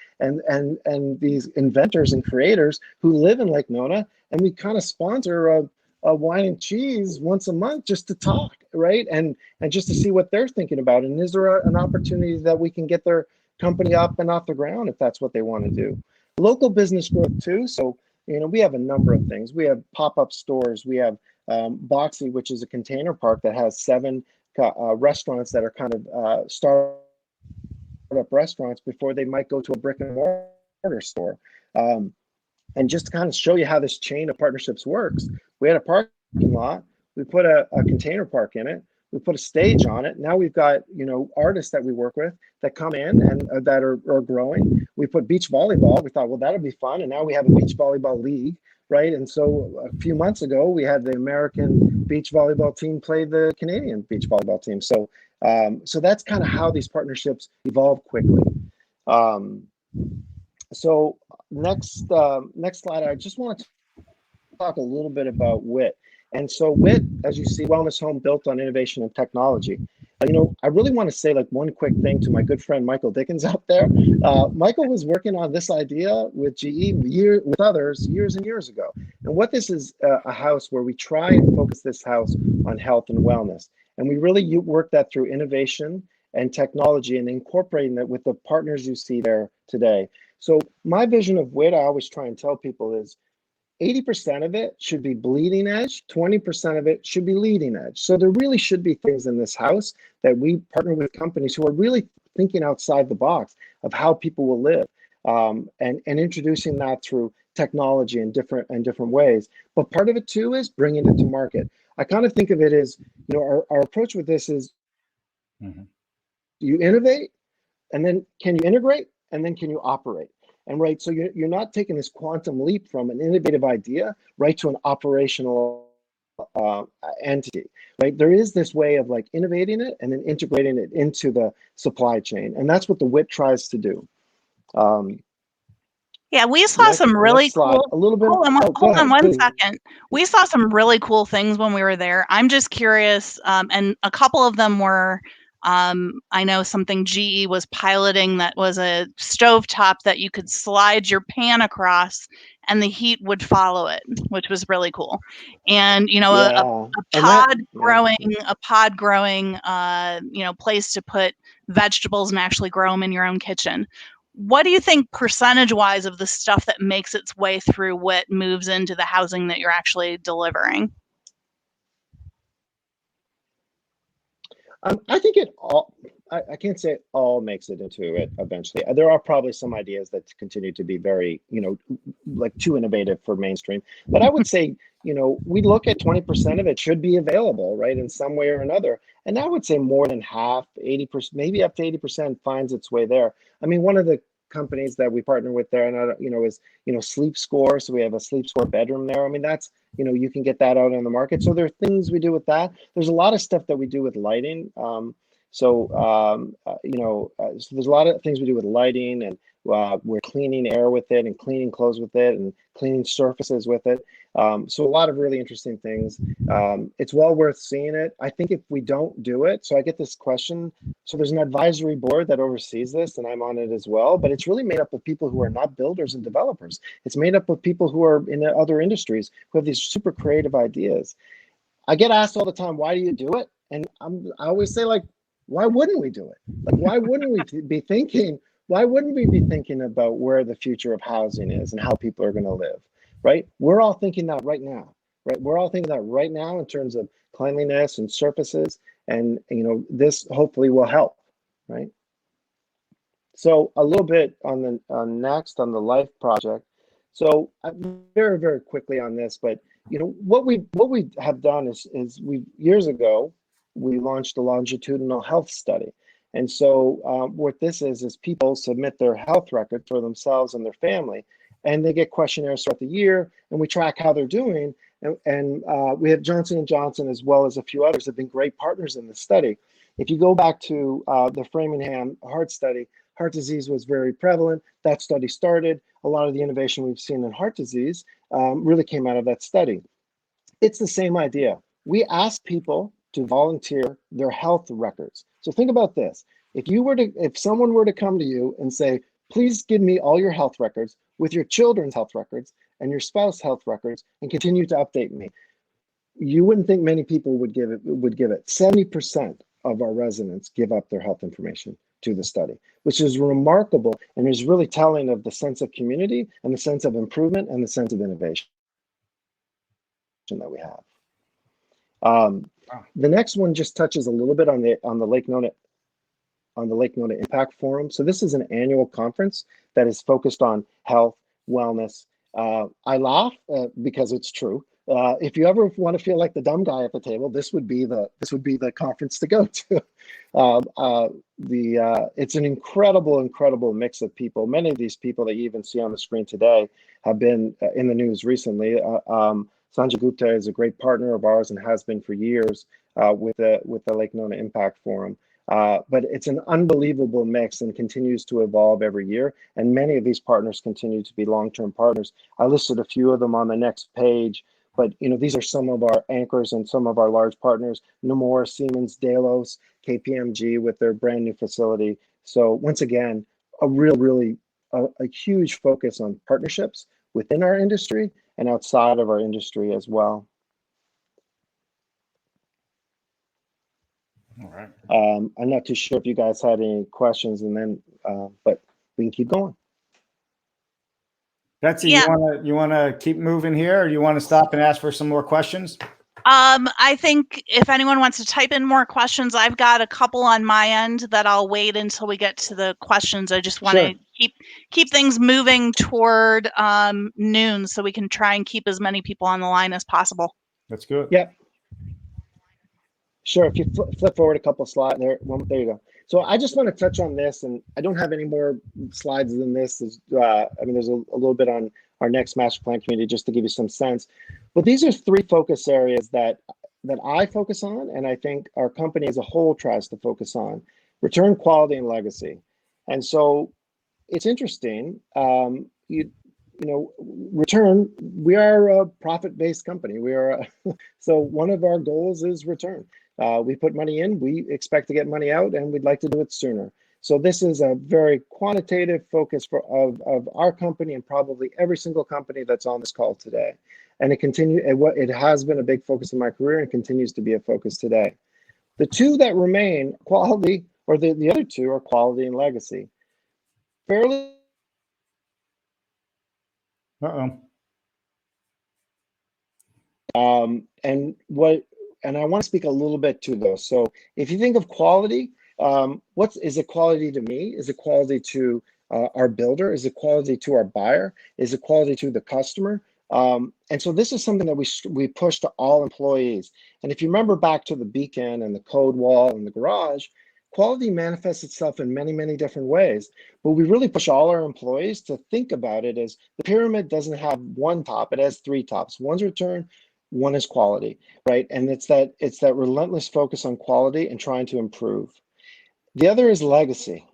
these inventors and creators who live in Lake Nona, and we kind of sponsor a wine and cheese once a month just to talk, right? And just to see what they're thinking about. And is there an opportunity that we can get their company up and off the ground if that's what they want to do? Local business growth too. So, we have a number of things. We have pop-up stores. We have Boxy, which is a container park that has 7 restaurants that are kind of startup restaurants before they might go to a brick and mortar store. And just to kind of show you how this chain of partnerships works, we had a parking lot. We put a container park in it. We put a stage on it. Now we've got, artists that we work with that come in and that are growing. We put beach volleyball. We thought, well, that'll be fun. And now we have a beach volleyball league, right? And so a few months ago, we had the American beach volleyball team play the Canadian beach volleyball team. So, so that's kind of how these partnerships evolve quickly. So next slide, I just want to talk a little bit about WIT. And so WIT, as you see, wellness home built on innovation and technology. I really want to say like one quick thing to my good friend Michael Dickens out there. Michael was working on this idea with GE with others years and years ago. And what this is a house where we try and focus this house on health and wellness. And we really work that through innovation and technology and incorporating that with the partners you see there today. So my vision of WIT, I always try and tell people is 80% of it should be bleeding edge, 20% of it should be leading edge. So there really should be things in this house that we partner with companies who are really thinking outside the box of how people will live, and introducing that through technology in different ways. But part of it too is bringing it to market. I kind of think of it as, our approach with this is you innovate, and then can you integrate, and then can you operate? And right, so you're not taking this quantum leap from an innovative idea right to an operational entity, right? There is this way of like innovating it and then integrating it into the supply chain, and that's what the WIT tries to do. Yeah, we saw some really cool. A little bit. Hold on one second. We saw some really cool things when we were there. I'm just curious, and a couple of them were. I know something GE was piloting that was a stovetop that you could slide your pan across and the heat would follow it, which was really cool. And, a pod growing, place to put vegetables and actually grow them in your own kitchen. What do you think percentage wise of the stuff that makes its way through WIT moves into the housing that you're actually delivering? I think it all, I can't say it all makes it into it eventually. There are probably some ideas that continue to be very, like too innovative for mainstream. But I would say, we look at 20% of it should be available, right, in some way or another. And I would say more than half, 80%, maybe up to 80% finds its way there. I mean, one of the companies that we partner with there, and is Sleep Score. So we have a Sleep Score bedroom there. I mean, that's you can get that out on the market. So there are things we do with that. There's a lot of stuff that we do with lighting. So, so there's a lot of things we do with lighting, and we're cleaning air with it and cleaning clothes with it and cleaning surfaces with it. So a lot of really interesting things. It's well worth seeing it. I think if we don't do it, so I get this question. So there's an advisory board that oversees this, and I'm on it as well, but it's really made up of people who are not builders and developers. It's made up of people who are in other industries who have these super creative ideas. I get asked all the time, why do you do it? And I always say, like, why wouldn't we do it? Like, why wouldn't we be thinking? Why wouldn't we be thinking about where the future of housing is and how people are going to live, right? We're all thinking that right now, right? We're all thinking that right now in terms of cleanliness and surfaces, and this hopefully will help, right? So a little bit on the next on the Life project. So very, very quickly on this, but what we have done is we years ago we launched a longitudinal health study. And so what this is people submit their health record for themselves and their family, and they get questionnaires throughout the year, and we track how they're doing. And we have Johnson & Johnson, as well as a few others, have been great partners in this study. If you go back to the Framingham heart study, heart disease was very prevalent. That study started. A lot of the innovation we've seen in heart disease really came out of that study. It's the same idea. We ask people to volunteer their health records. So think about this. If someone were to come to you and say, please give me all your health records with your children's health records and your spouse's health records and continue to update me, you wouldn't think many people would give it. 70% of our residents give up their health information to the study, which is remarkable and is really telling of the sense of community and the sense of improvement and the sense of innovation that we have. The next one just touches a little bit on the Lake Nona Impact Forum. So this is an annual conference that is focused on health, wellness. I laugh because it's true. If you ever want to feel like the dumb guy at the table, this would be the conference to go to. It's an incredible mix of people. Many of these people that you even see on the screen today have been in the news recently. Sanjay Gupta is a great partner of ours and has been for years with the Lake Nona Impact Forum. But it's an unbelievable mix and continues to evolve every year. And many of these partners continue to be long-term partners. I listed a few of them on the next page, but these are some of our anchors and some of our large partners: Nomura, Siemens, Delos, KPMG with their brand new facility. So once again, a huge focus on partnerships within our industry and outside of our industry as well. All right. I'm not too sure if you guys had any questions, and then, but we can keep going. Betsy, Yeah. you wanna keep moving here, or you want to stop and ask for some more questions? I think if anyone wants to type in more questions, I've got a couple on my end that I'll wait until we get to the questions. I just want to keep things moving toward noon, so we can try and keep as many people on the line as possible. That's good. Yep. Sure. If you flip forward a couple of slides there, there you go. So I just want to touch on this, and I don't have any more slides than this. There's a little bit on our next master plan community just to give you some sense. But these are three focus areas that I focus on, and I think our company as a whole tries to focus on: return, quality, and legacy. And so it's interesting. Return, we are a profit-based company. So one of our goals is return. We put money in, we expect to get money out, and we'd like to do it sooner. So this is a very quantitative focus of our company, and probably every single company that's on this call today. And it has been a big focus in my career and continues to be a focus today. The two that remain, quality, or the other two are quality and legacy. Fairly. And I want to speak a little bit to those. So if you think of quality, what is it quality to me? Is it quality to our builder? Is it quality to our buyer? Is it quality to the customer? And so this is something that we push to all employees. And if you remember back to the beacon and the code wall and the garage, quality manifests itself in many, many different ways. But we really push all our employees to think about it as the pyramid doesn't have one top, it has three tops. One's return, one is quality, right? And it's that relentless focus on quality and trying to improve. The other is legacy.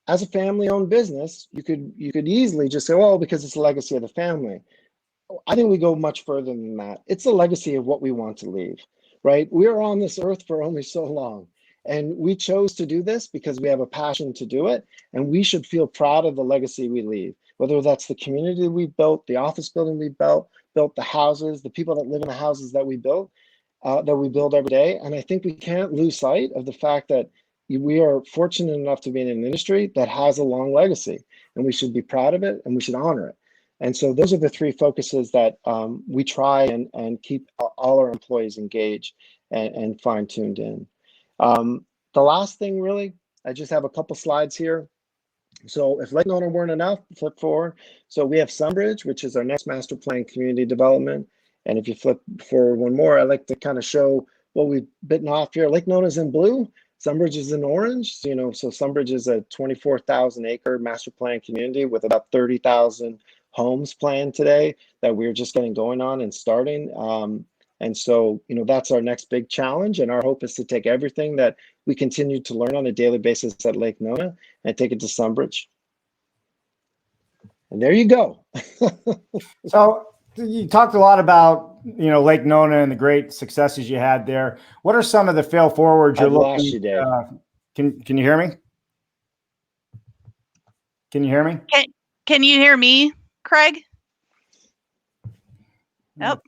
As a family-owned business, you could easily just say, well, because it's a legacy of the family. I think we go much further than that. It's the legacy of what we want to leave, right? We are on this earth for only so long, and we chose to do this because we have a passion to do it, and we should feel proud of the legacy we leave, whether that's the community we built, the office building we built the houses, the people that live in the houses that we build every day. And I think we can't lose sight of the fact that we are fortunate enough to be in an industry that has a long legacy, and we should be proud of it and we should honor it. And so those are the three focuses that we try and keep all our employees engaged and fine-tuned in. The last thing, really, I just have a couple slides here. So if Lake Nona weren't enough, flip forward. So we have Sunbridge, which is our next master plan community development. And if you flip forward one more, I like to kind of show what we've bitten off here. Lake Nona is in blue, Sunbridge is in orange. So, so Sunbridge is a 24,000 acre master plan community with about 30,000 homes planned today that we're just getting going on and starting. And so, that's our next big challenge. And our hope is to take everything that we continue to learn on a daily basis at Lake Nona and take it to Sunbridge. And there you go. So you talked a lot about, Lake Nona and the great successes you had there. What are some of the fail forwards you're looking? Lost you, Dave. Can you hear me? Can you hear me? Can you hear me, Craig? Nope.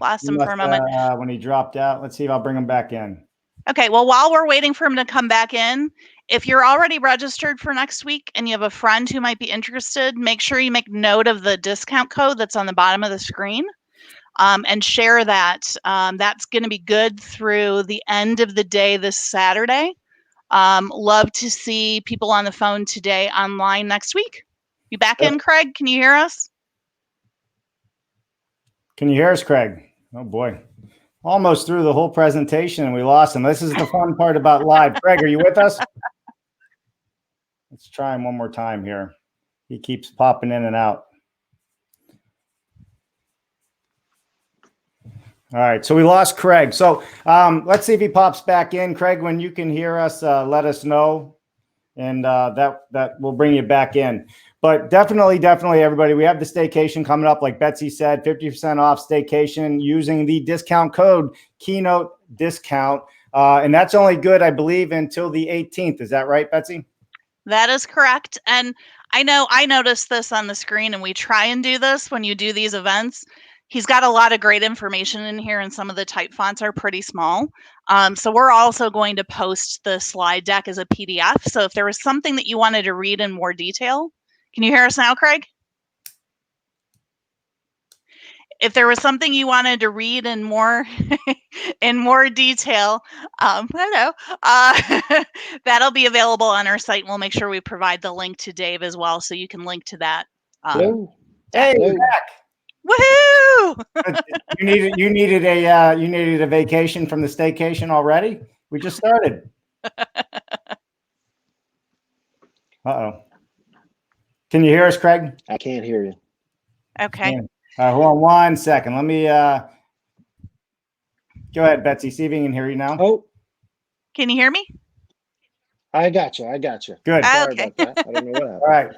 Lost him for a moment. When he dropped out. Let's see if I'll bring him back in. Okay, well, while we're waiting for him to come back in, if you're already registered for next week and you have a friend who might be interested, make sure you make note of the discount code that's on the bottom of the screen and share that. That's going to be good through the end of the day this Saturday. Love to see people on the phone today, online next week. You back in, Craig? Can you hear us? Can you hear us, Craig? Oh, boy. Almost through the whole presentation and we lost him. This is the fun part about live. Craig, are you with us? Let's try him one more time here. He keeps popping in and out. All right, so we lost Craig. So let's see if he pops back in. Craig, when you can hear us, let us know, and that will bring you back in. But definitely, everybody, we have the staycation coming up. Like Betsy said, 50% off staycation using the discount code Keynote discount. And that's only good, I believe, until the 18th. Is that right, Betsy? That is correct. And I know I noticed this on the screen, and we try and do this when you do these events. He's got a lot of great information in here, and some of the type fonts are pretty small. So we're also going to post the slide deck as a PDF. So if there was something that you wanted to read in more detail, can you hear us now, Craig? If there was something you wanted to read in more in more detail, that'll be available on our site. We'll make sure we provide the link to Dave as well, so you can link to that. Hey, you're back. Woohoo! You needed a vacation from the staycation already? We just started. Uh-oh. Can you hear us, Craig? I can't hear you. Okay. Hold on 1 second. Let me go ahead, Betsy. See if you can hear you now. Oh, can you hear me? I got you. Good. Sorry Okay. about that. I don't know what happened.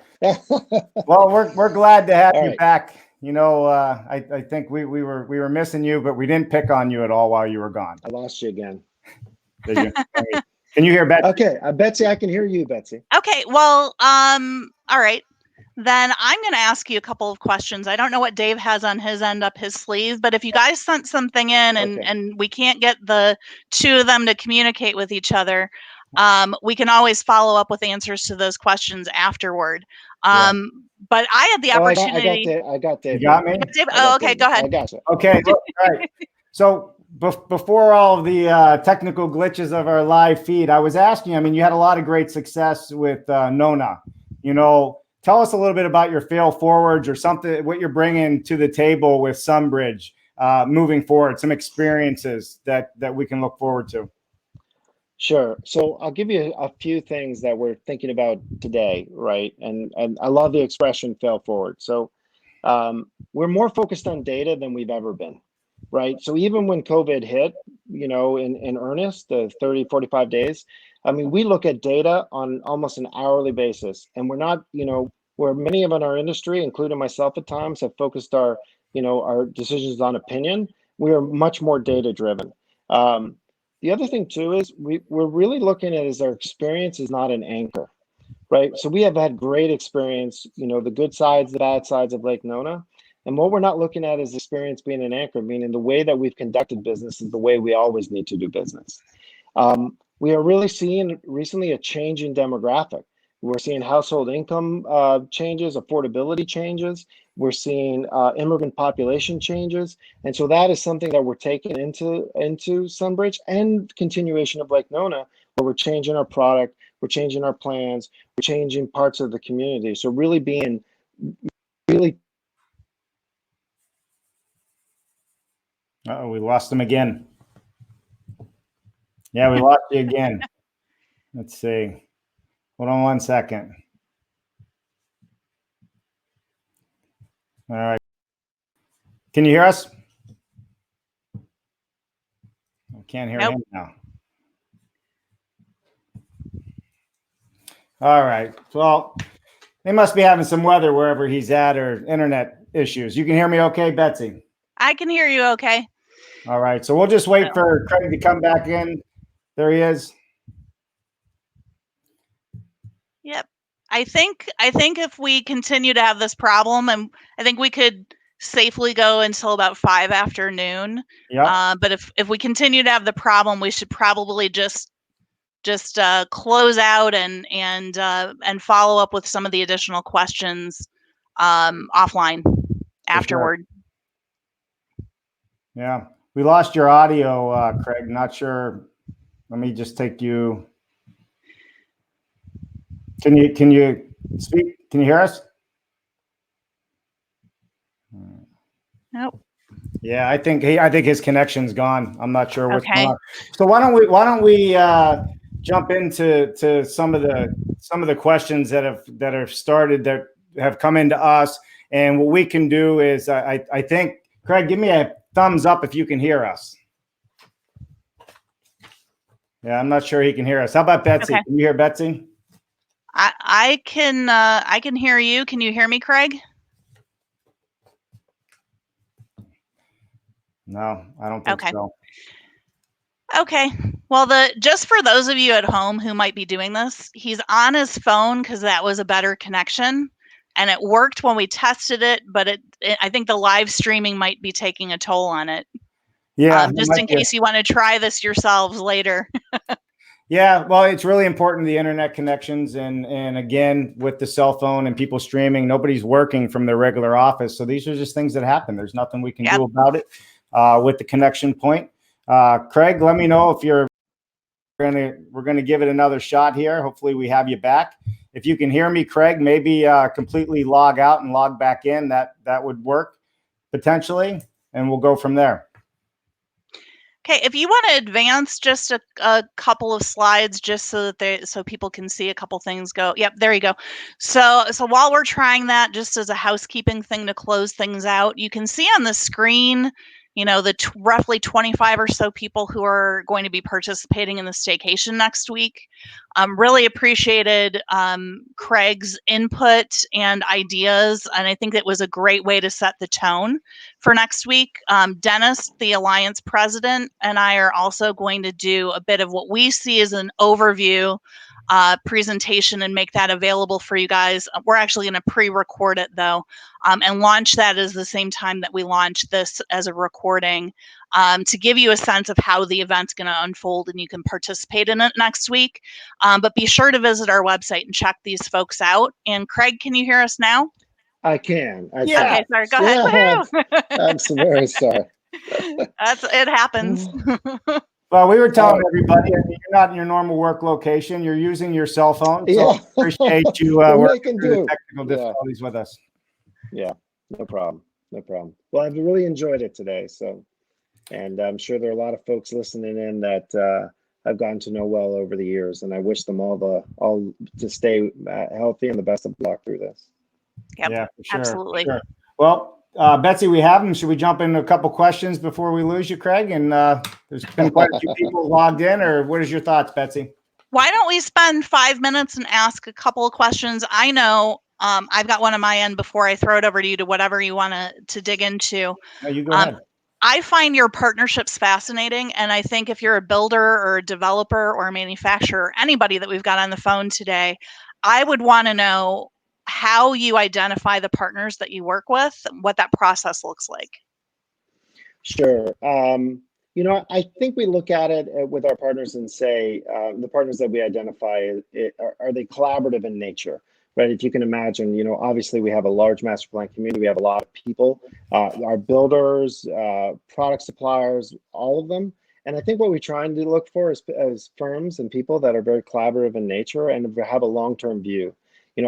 All right. Well, we're glad to have All you right. back. I think we were missing you, but we didn't pick on you at all while you were gone. I lost you again. Did you? Can you hear Betsy? Okay, Betsy, I can hear you, Betsy. Okay. Well, all right. Then I'm going to ask you a couple of questions. I don't know what Dave has on his end up his sleeve, but if you guys sent something in and we can't get the two of them to communicate with each other, we can always follow up with answers to those questions afterward. But I had the opportunity. I got Dave. You got me? Dave, oh, okay. Go ahead. I got you. Okay. All right. So before all of the technical glitches of our live feed, I was asking, you had a lot of great success with Nona. Tell us a little bit about your fail forwards or something, what you're bringing to the table with Sunbridge moving forward, some experiences that we can look forward to. Sure. So I'll give you a few things that we're thinking about today, right? And I love the expression fail forward. So we're more focused on data than we've ever been. right? So even when COVID hit, in earnest, the 30, 45 days, I mean, we look at data on almost an hourly basis, and we're not, where many of in our industry, including myself at times, have focused our decisions on opinion. We are much more data driven. The other thing too is we're really looking at is our experience is not an anchor, right? So we have had great experience, the good sides, the bad sides of Lake Nona. And what we're not looking at is experience being an anchor, meaning the way that we've conducted business is the way we always need to do business. We are really seeing recently a change in demographic. We're seeing household income changes, affordability changes. We're seeing immigrant population changes. And so that is something that we're taking into Sunbridge and continuation of Lake Nona, where we're changing our product, we're changing our plans, we're changing parts of the community. So really being really. Uh-oh, we lost him again. Yeah, we lost you again. Let's see. Hold on one second. All right. Can you hear us? I can't hear him now. All right. Well, they must be having some weather wherever he's at or internet issues. You can hear me okay, Betsy? I can hear you okay. All right. So we'll just wait for Craig to come back in. There he is. Yep. I think if we continue to have this problem, and I think we could safely go until about 5 afternoon. Yeah. But if we continue to have the problem, we should probably just close out and follow up with some of the additional questions offline afterward. Sure. Yeah. We lost your audio, Craig. Not sure. Let me just take you. Can you speak? Can you hear us? Nope. Yeah, I think his connection's gone. I'm not sure what's going Okay. on. So why don't we jump into some of the questions that have started, that have come into us, and what we can do is I think, Craig, give me a thumbs up if you can hear us. Yeah, I'm not sure he can hear us. How about Betsy? Okay. Can you hear Betsy? I can hear you. Can you hear me, Craig? No, I don't think so. Okay. Well, just for those of you at home who might be doing this, he's on his phone because that was a better connection, and it worked when we tested it. But I think the live streaming might be taking a toll on it. Yeah. Just in case you want to try this yourselves later. Yeah, well, it's really important, the internet connections, and again, with the cell phone and people streaming, nobody's working from their regular office. So these are just things that happen. There's nothing we can do about it with the connection point. Craig, let me know if we're gonna give it another shot here. Hopefully we have you back. If you can hear me, Craig, maybe completely log out and log back in. That would work potentially, and we'll go from there. Okay, if you want to advance just a couple of slides, just so people can see a couple things go. Yep, there you go. So while we're trying that, just as a housekeeping thing to close things out, you can see on the screen, the roughly 25 or so people who are going to be participating in the staycation next week. Really appreciated Craig's input and ideas, and I think it was a great way to set the tone for next week. Dennis, the Alliance president, and I are also going to do a bit of what we see as an overview presentation and make that available for you guys. We're actually going to pre-record it though, and launch that as the same time that we launch this as a recording, to give you a sense of how the event's going to unfold, and you can participate in it next week. But be sure to visit our website and check these folks out. And Craig, can you hear us now? I can. Yeah. Okay, sorry. Go ahead. I'm so very sorry. It happens. Well, we were telling everybody, I mean, you're not in your normal work location. You're using your cell phone. So appreciate you working through the technical difficulties with us. Yeah, no problem. No problem. Well, I've really enjoyed it today. So, and I'm sure there are a lot of folks listening in that I've gotten to know well over the years, and I wish them all to stay healthy and the best of luck through this. Yep, yeah, for sure, absolutely. For sure. Well, Betsy, we have them. Should we jump into a couple questions before we lose you, Craig? And there's been quite a few people logged in, or what is your thoughts, Betsy? Why don't we spend 5 minutes and ask a couple of questions? I know I've got one on my end before I throw it over to you to whatever you want to dig into. No, you go ahead. I find your partnerships fascinating. And I think if you're a builder or a developer or a manufacturer, anybody that we've got on the phone today, I would want to know how you identify the partners that you work with, what that process looks like. Sure. I think we look at it with our partners and say the partners that we identify, are they collaborative in nature? Right. If you can imagine, obviously we have a large master plan community. We have a lot of people, our builders, product suppliers, all of them. And I think what we're trying to look for is firms and people that are very collaborative in nature and have a long-term view.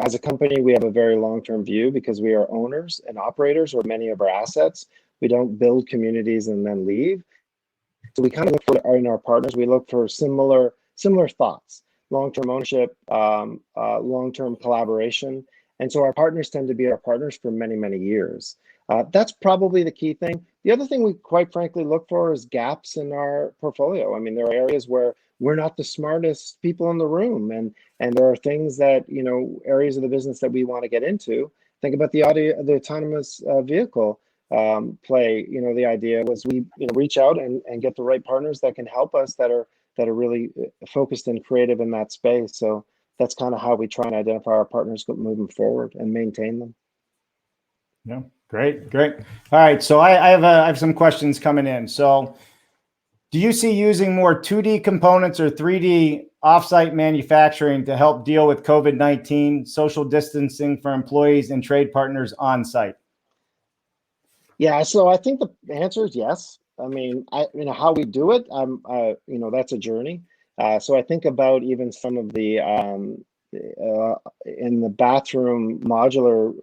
As a company, we have a very long-term view because we are owners and operators of many of our assets. We don't build communities and then leave. So we kind of look for in our partners, we look for similar thoughts, long-term ownership, long-term collaboration. And so our partners tend to be our partners for many, many years. That's probably the key thing. The other thing we quite frankly look for is gaps in our portfolio. I mean, there are areas where we're not the smartest people in the room. And there are things that, areas of the business that we want to get into. Think about the autonomous vehicle play. The idea was we reach out and get the right partners that can help us that are really focused and creative in that space. So that's kind of how we try and identify our partners moving forward and maintain them. Yeah, great. All right, so I have some questions coming in. So do you see using more 2D components or 3D offsite manufacturing to help deal with COVID-19, social distancing for employees and trade partners on site? Yeah, so I think the answer is yes. I mean, how we do it, that's a journey. So I think about even some of the in the bathroom modular.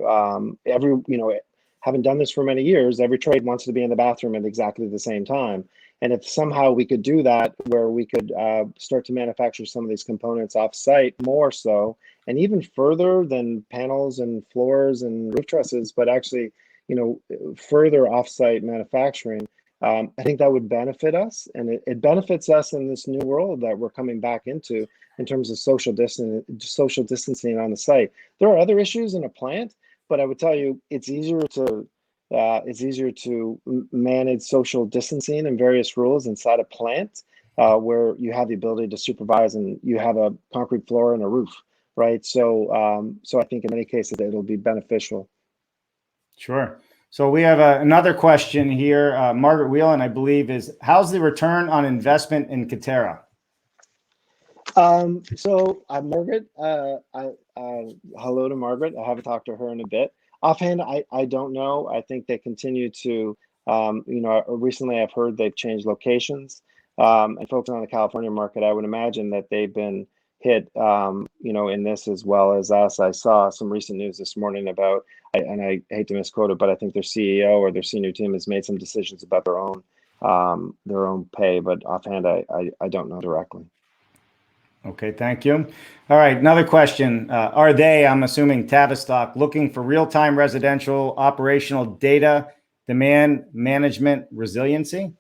Having done this for many years, every trade wants to be in the bathroom at exactly the same time. And if somehow we could do that, where we could start to manufacture some of these components off-site more so, and even further than panels and floors and roof trusses, but actually further off-site manufacturing, I think that would benefit us, and it benefits us in this new world that we're coming back into in terms of social distancing on the site. There are other issues in a plant, but I would tell you it's easier to manage social distancing and various rules inside a plant where you have the ability to supervise and you have a concrete floor and a roof, right? So I think in many cases it'll be beneficial. Sure. So we have another question here. Margaret Whelan, I believe, is how's the return on investment in Katerra? Margaret, hello to Margaret. I haven't talked to her in a bit. Offhand, I don't know. I think they continue to, recently I've heard they've changed locations and focus on the California market. I would imagine that they've been hit, in this as well as us. I saw some recent news this morning about, and I hate to misquote it, but I think their CEO or their senior team has made some decisions about their own pay. But offhand, I don't know directly. Okay, thank you. All right, another question. Are they, I'm assuming Tavistock, looking for real-time residential operational data, demand management, resiliency?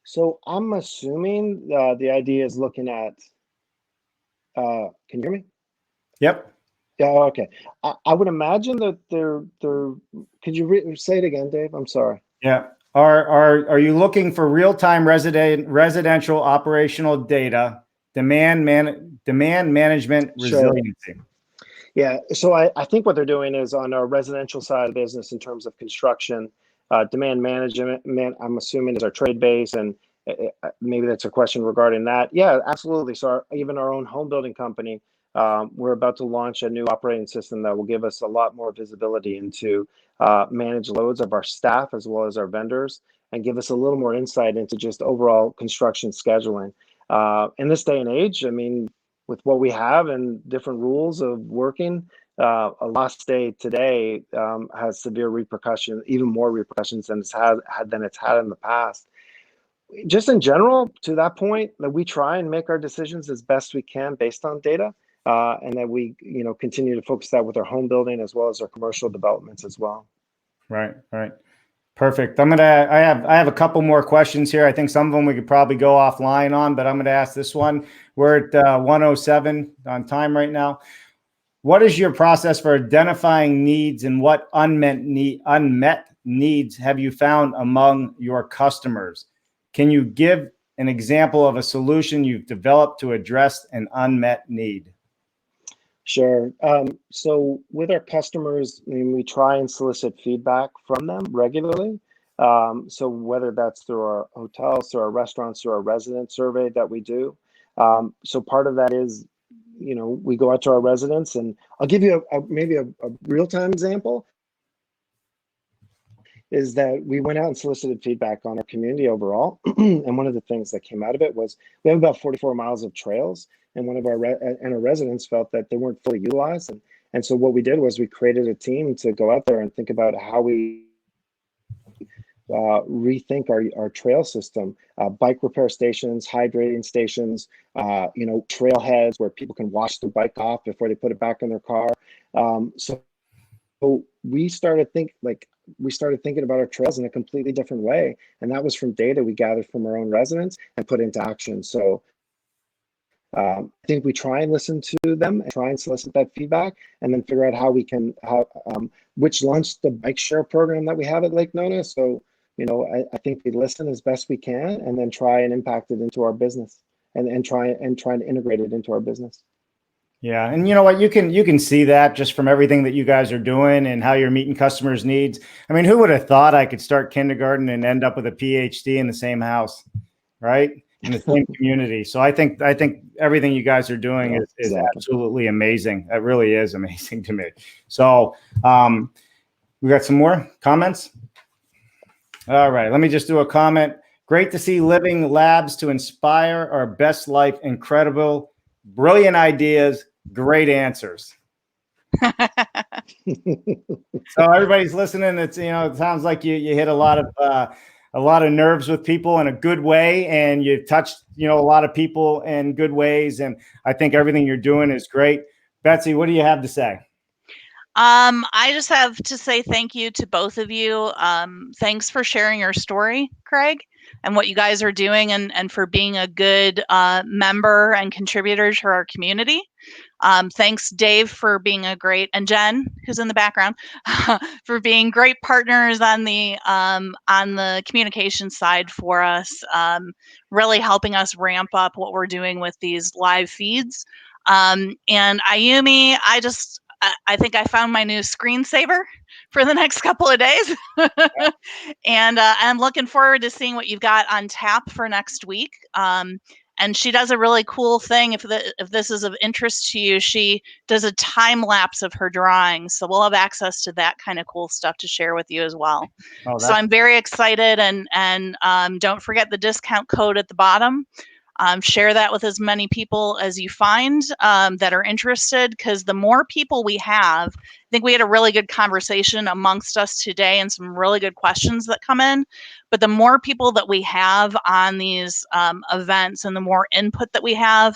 So I'm assuming the idea is looking at, can you hear me? Yep. Yeah, okay. I would imagine that they're could you say it again, Dave? I'm sorry. Yeah. Are you looking for real-time residential operational data, demand management, resiliency? Sure. Yeah. So I think what they're doing is on our residential side of the business in terms of construction, demand management, I'm assuming is our trade base, and maybe that's a question regarding that. Yeah, absolutely. So even our own home building company, we're about to launch a new operating system that will give us a lot more visibility into manage loads of our staff as well as our vendors, and give us a little more insight into just overall construction scheduling. In this day and age, I mean, with what we have and different rules of working, a lost day today has severe repercussions, even more repercussions than it's had in the past. Just in general, to that point, that we try and make our decisions as best we can based on data. and that we, continue to focus that with our home building as well as our commercial developments as well. Right. Perfect. I have a couple more questions here. I think some of them we could probably go offline on, but I'm going to ask this one. We're at 1:07 on time right now. What is your process for identifying needs, and what unmet needs have you found among your customers? Can you give an example of a solution you've developed to address an unmet need? Sure. So with our customers, we try and solicit feedback from them regularly. So whether that's through our hotels, through our restaurants, through our resident survey that we do. So part of that is, we go out to our residents, and I'll give you maybe a real-time example. Is that we went out and solicited feedback on our community overall. And one of the things that came out of it was we have about 44 miles of trails, and one of our residents felt that they weren't fully utilized. And so what we did was we created a team to go out there and think about how we rethink our trail system, bike repair stations, hydrating stations, trailheads where people can wash their bike off before they put it back in their car. So we started thinking about our trails in a completely different way. And that was from data we gathered from our own residents and put into action. So I think we try and listen to them and try and solicit that feedback, and then figure out how we can, which launched the bike share program that we have at Lake Nona. So, I think we listen as best we can, and then try and impact it into our business, and try and integrate it into our business. Yeah. And you know what, you can see that just from everything that you guys are doing and how you're meeting customers' needs. I mean, who would have thought I could start kindergarten and end up with a PhD in the same house, right? In the same community. So I think everything you guys are doing is exactly. Absolutely amazing. It really is amazing to me. So we got some more comments. All right. Let me just do a comment. Great to see living labs to inspire our best life. Incredible, brilliant ideas, great answers. So everybody's listening. It's, it sounds like you hit a lot of nerves with people in a good way, and you touched, a lot of people in good ways. And I think everything you're doing is great. Betsy, what do you have to say? I just have to say thank you to both of you. Thanks for sharing your story, Craig, and what you guys are doing, and for being a good member and contributor to our community. Thanks, Dave, for being and Jen, who's in the background, for being great partners on the communication side for us, really helping us ramp up what we're doing with these live feeds. And Ayumi, I think I found my new screensaver for the next couple of days. And I'm looking forward to seeing what you've got on tap for next week. And she does a really cool thing. If this is of interest to you, she does a time lapse of her drawings. So we'll have access to that kind of cool stuff to share with you as well. So I'm very excited, and don't forget the discount code at the bottom. Share that with as many people as you find that are interested, because the more people we have, I think we had a really good conversation amongst us today and some really good questions that come in. But the more people that we have on these events, and the more input that we have,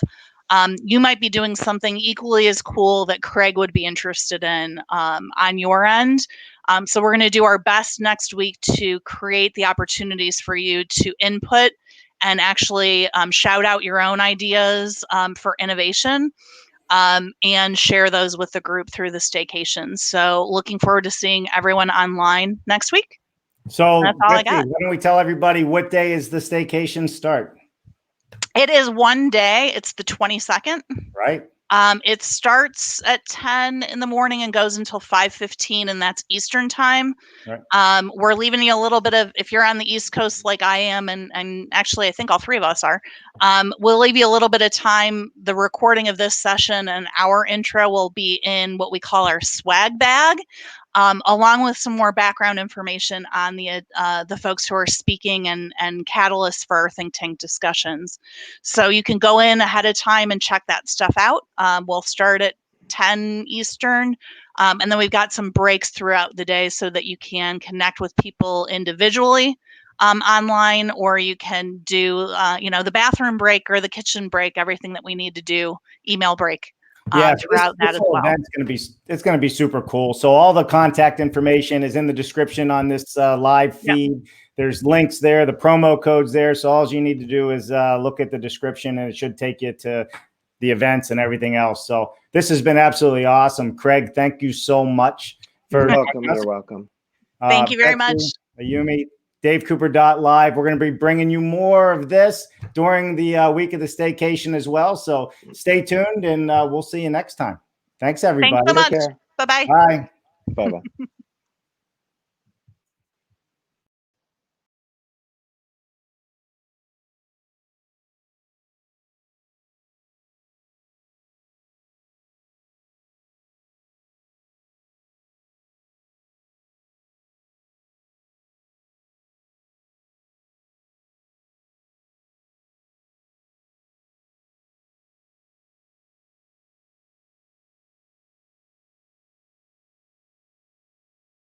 you might be doing something equally as cool that Craig would be interested in on your end. So we're going to do our best next week to create the opportunities for you to input and actually shout out your own ideas for innovation, and share those with the group through the staycations. So looking forward to seeing everyone online next week. So that's all Betsy, I got. Why don't we tell everybody what day is the staycation start? It is one day. It's the 22nd. Right. It starts at 10 in the morning and goes until 5:15, and that's Eastern time. Right. We're leaving you a little bit of, if you're on the East Coast like I am, and actually I think all three of us are, we'll leave you a little bit of time. The recording of this session and our intro will be in what we call our swag bag, along with some more background information on the folks who are speaking and catalysts for our think tank discussions. So you can go in ahead of time and check that stuff out. We'll start at 10 Eastern, and then we've got some breaks throughout the day so that you can connect with people individually online, or you can do the bathroom break or the kitchen break, everything that we need to do, email break. throughout that as whole well. event's it's going to be super cool. So all the contact information is in the description on this live feed. There's links there, the promo codes there. So all you need to do is look at the description, and it should take you to the events and everything else. So this has been absolutely awesome. Craig, thank you so much. You're welcome. You're welcome. Thank you very much. Ayumi, DaveCooper.live. We're going to be bringing you more of this during the week of the staycation as well. So stay tuned, and we'll see you next time. Thanks, everybody. Thanks so much. Bye-bye. Bye. Bye-bye.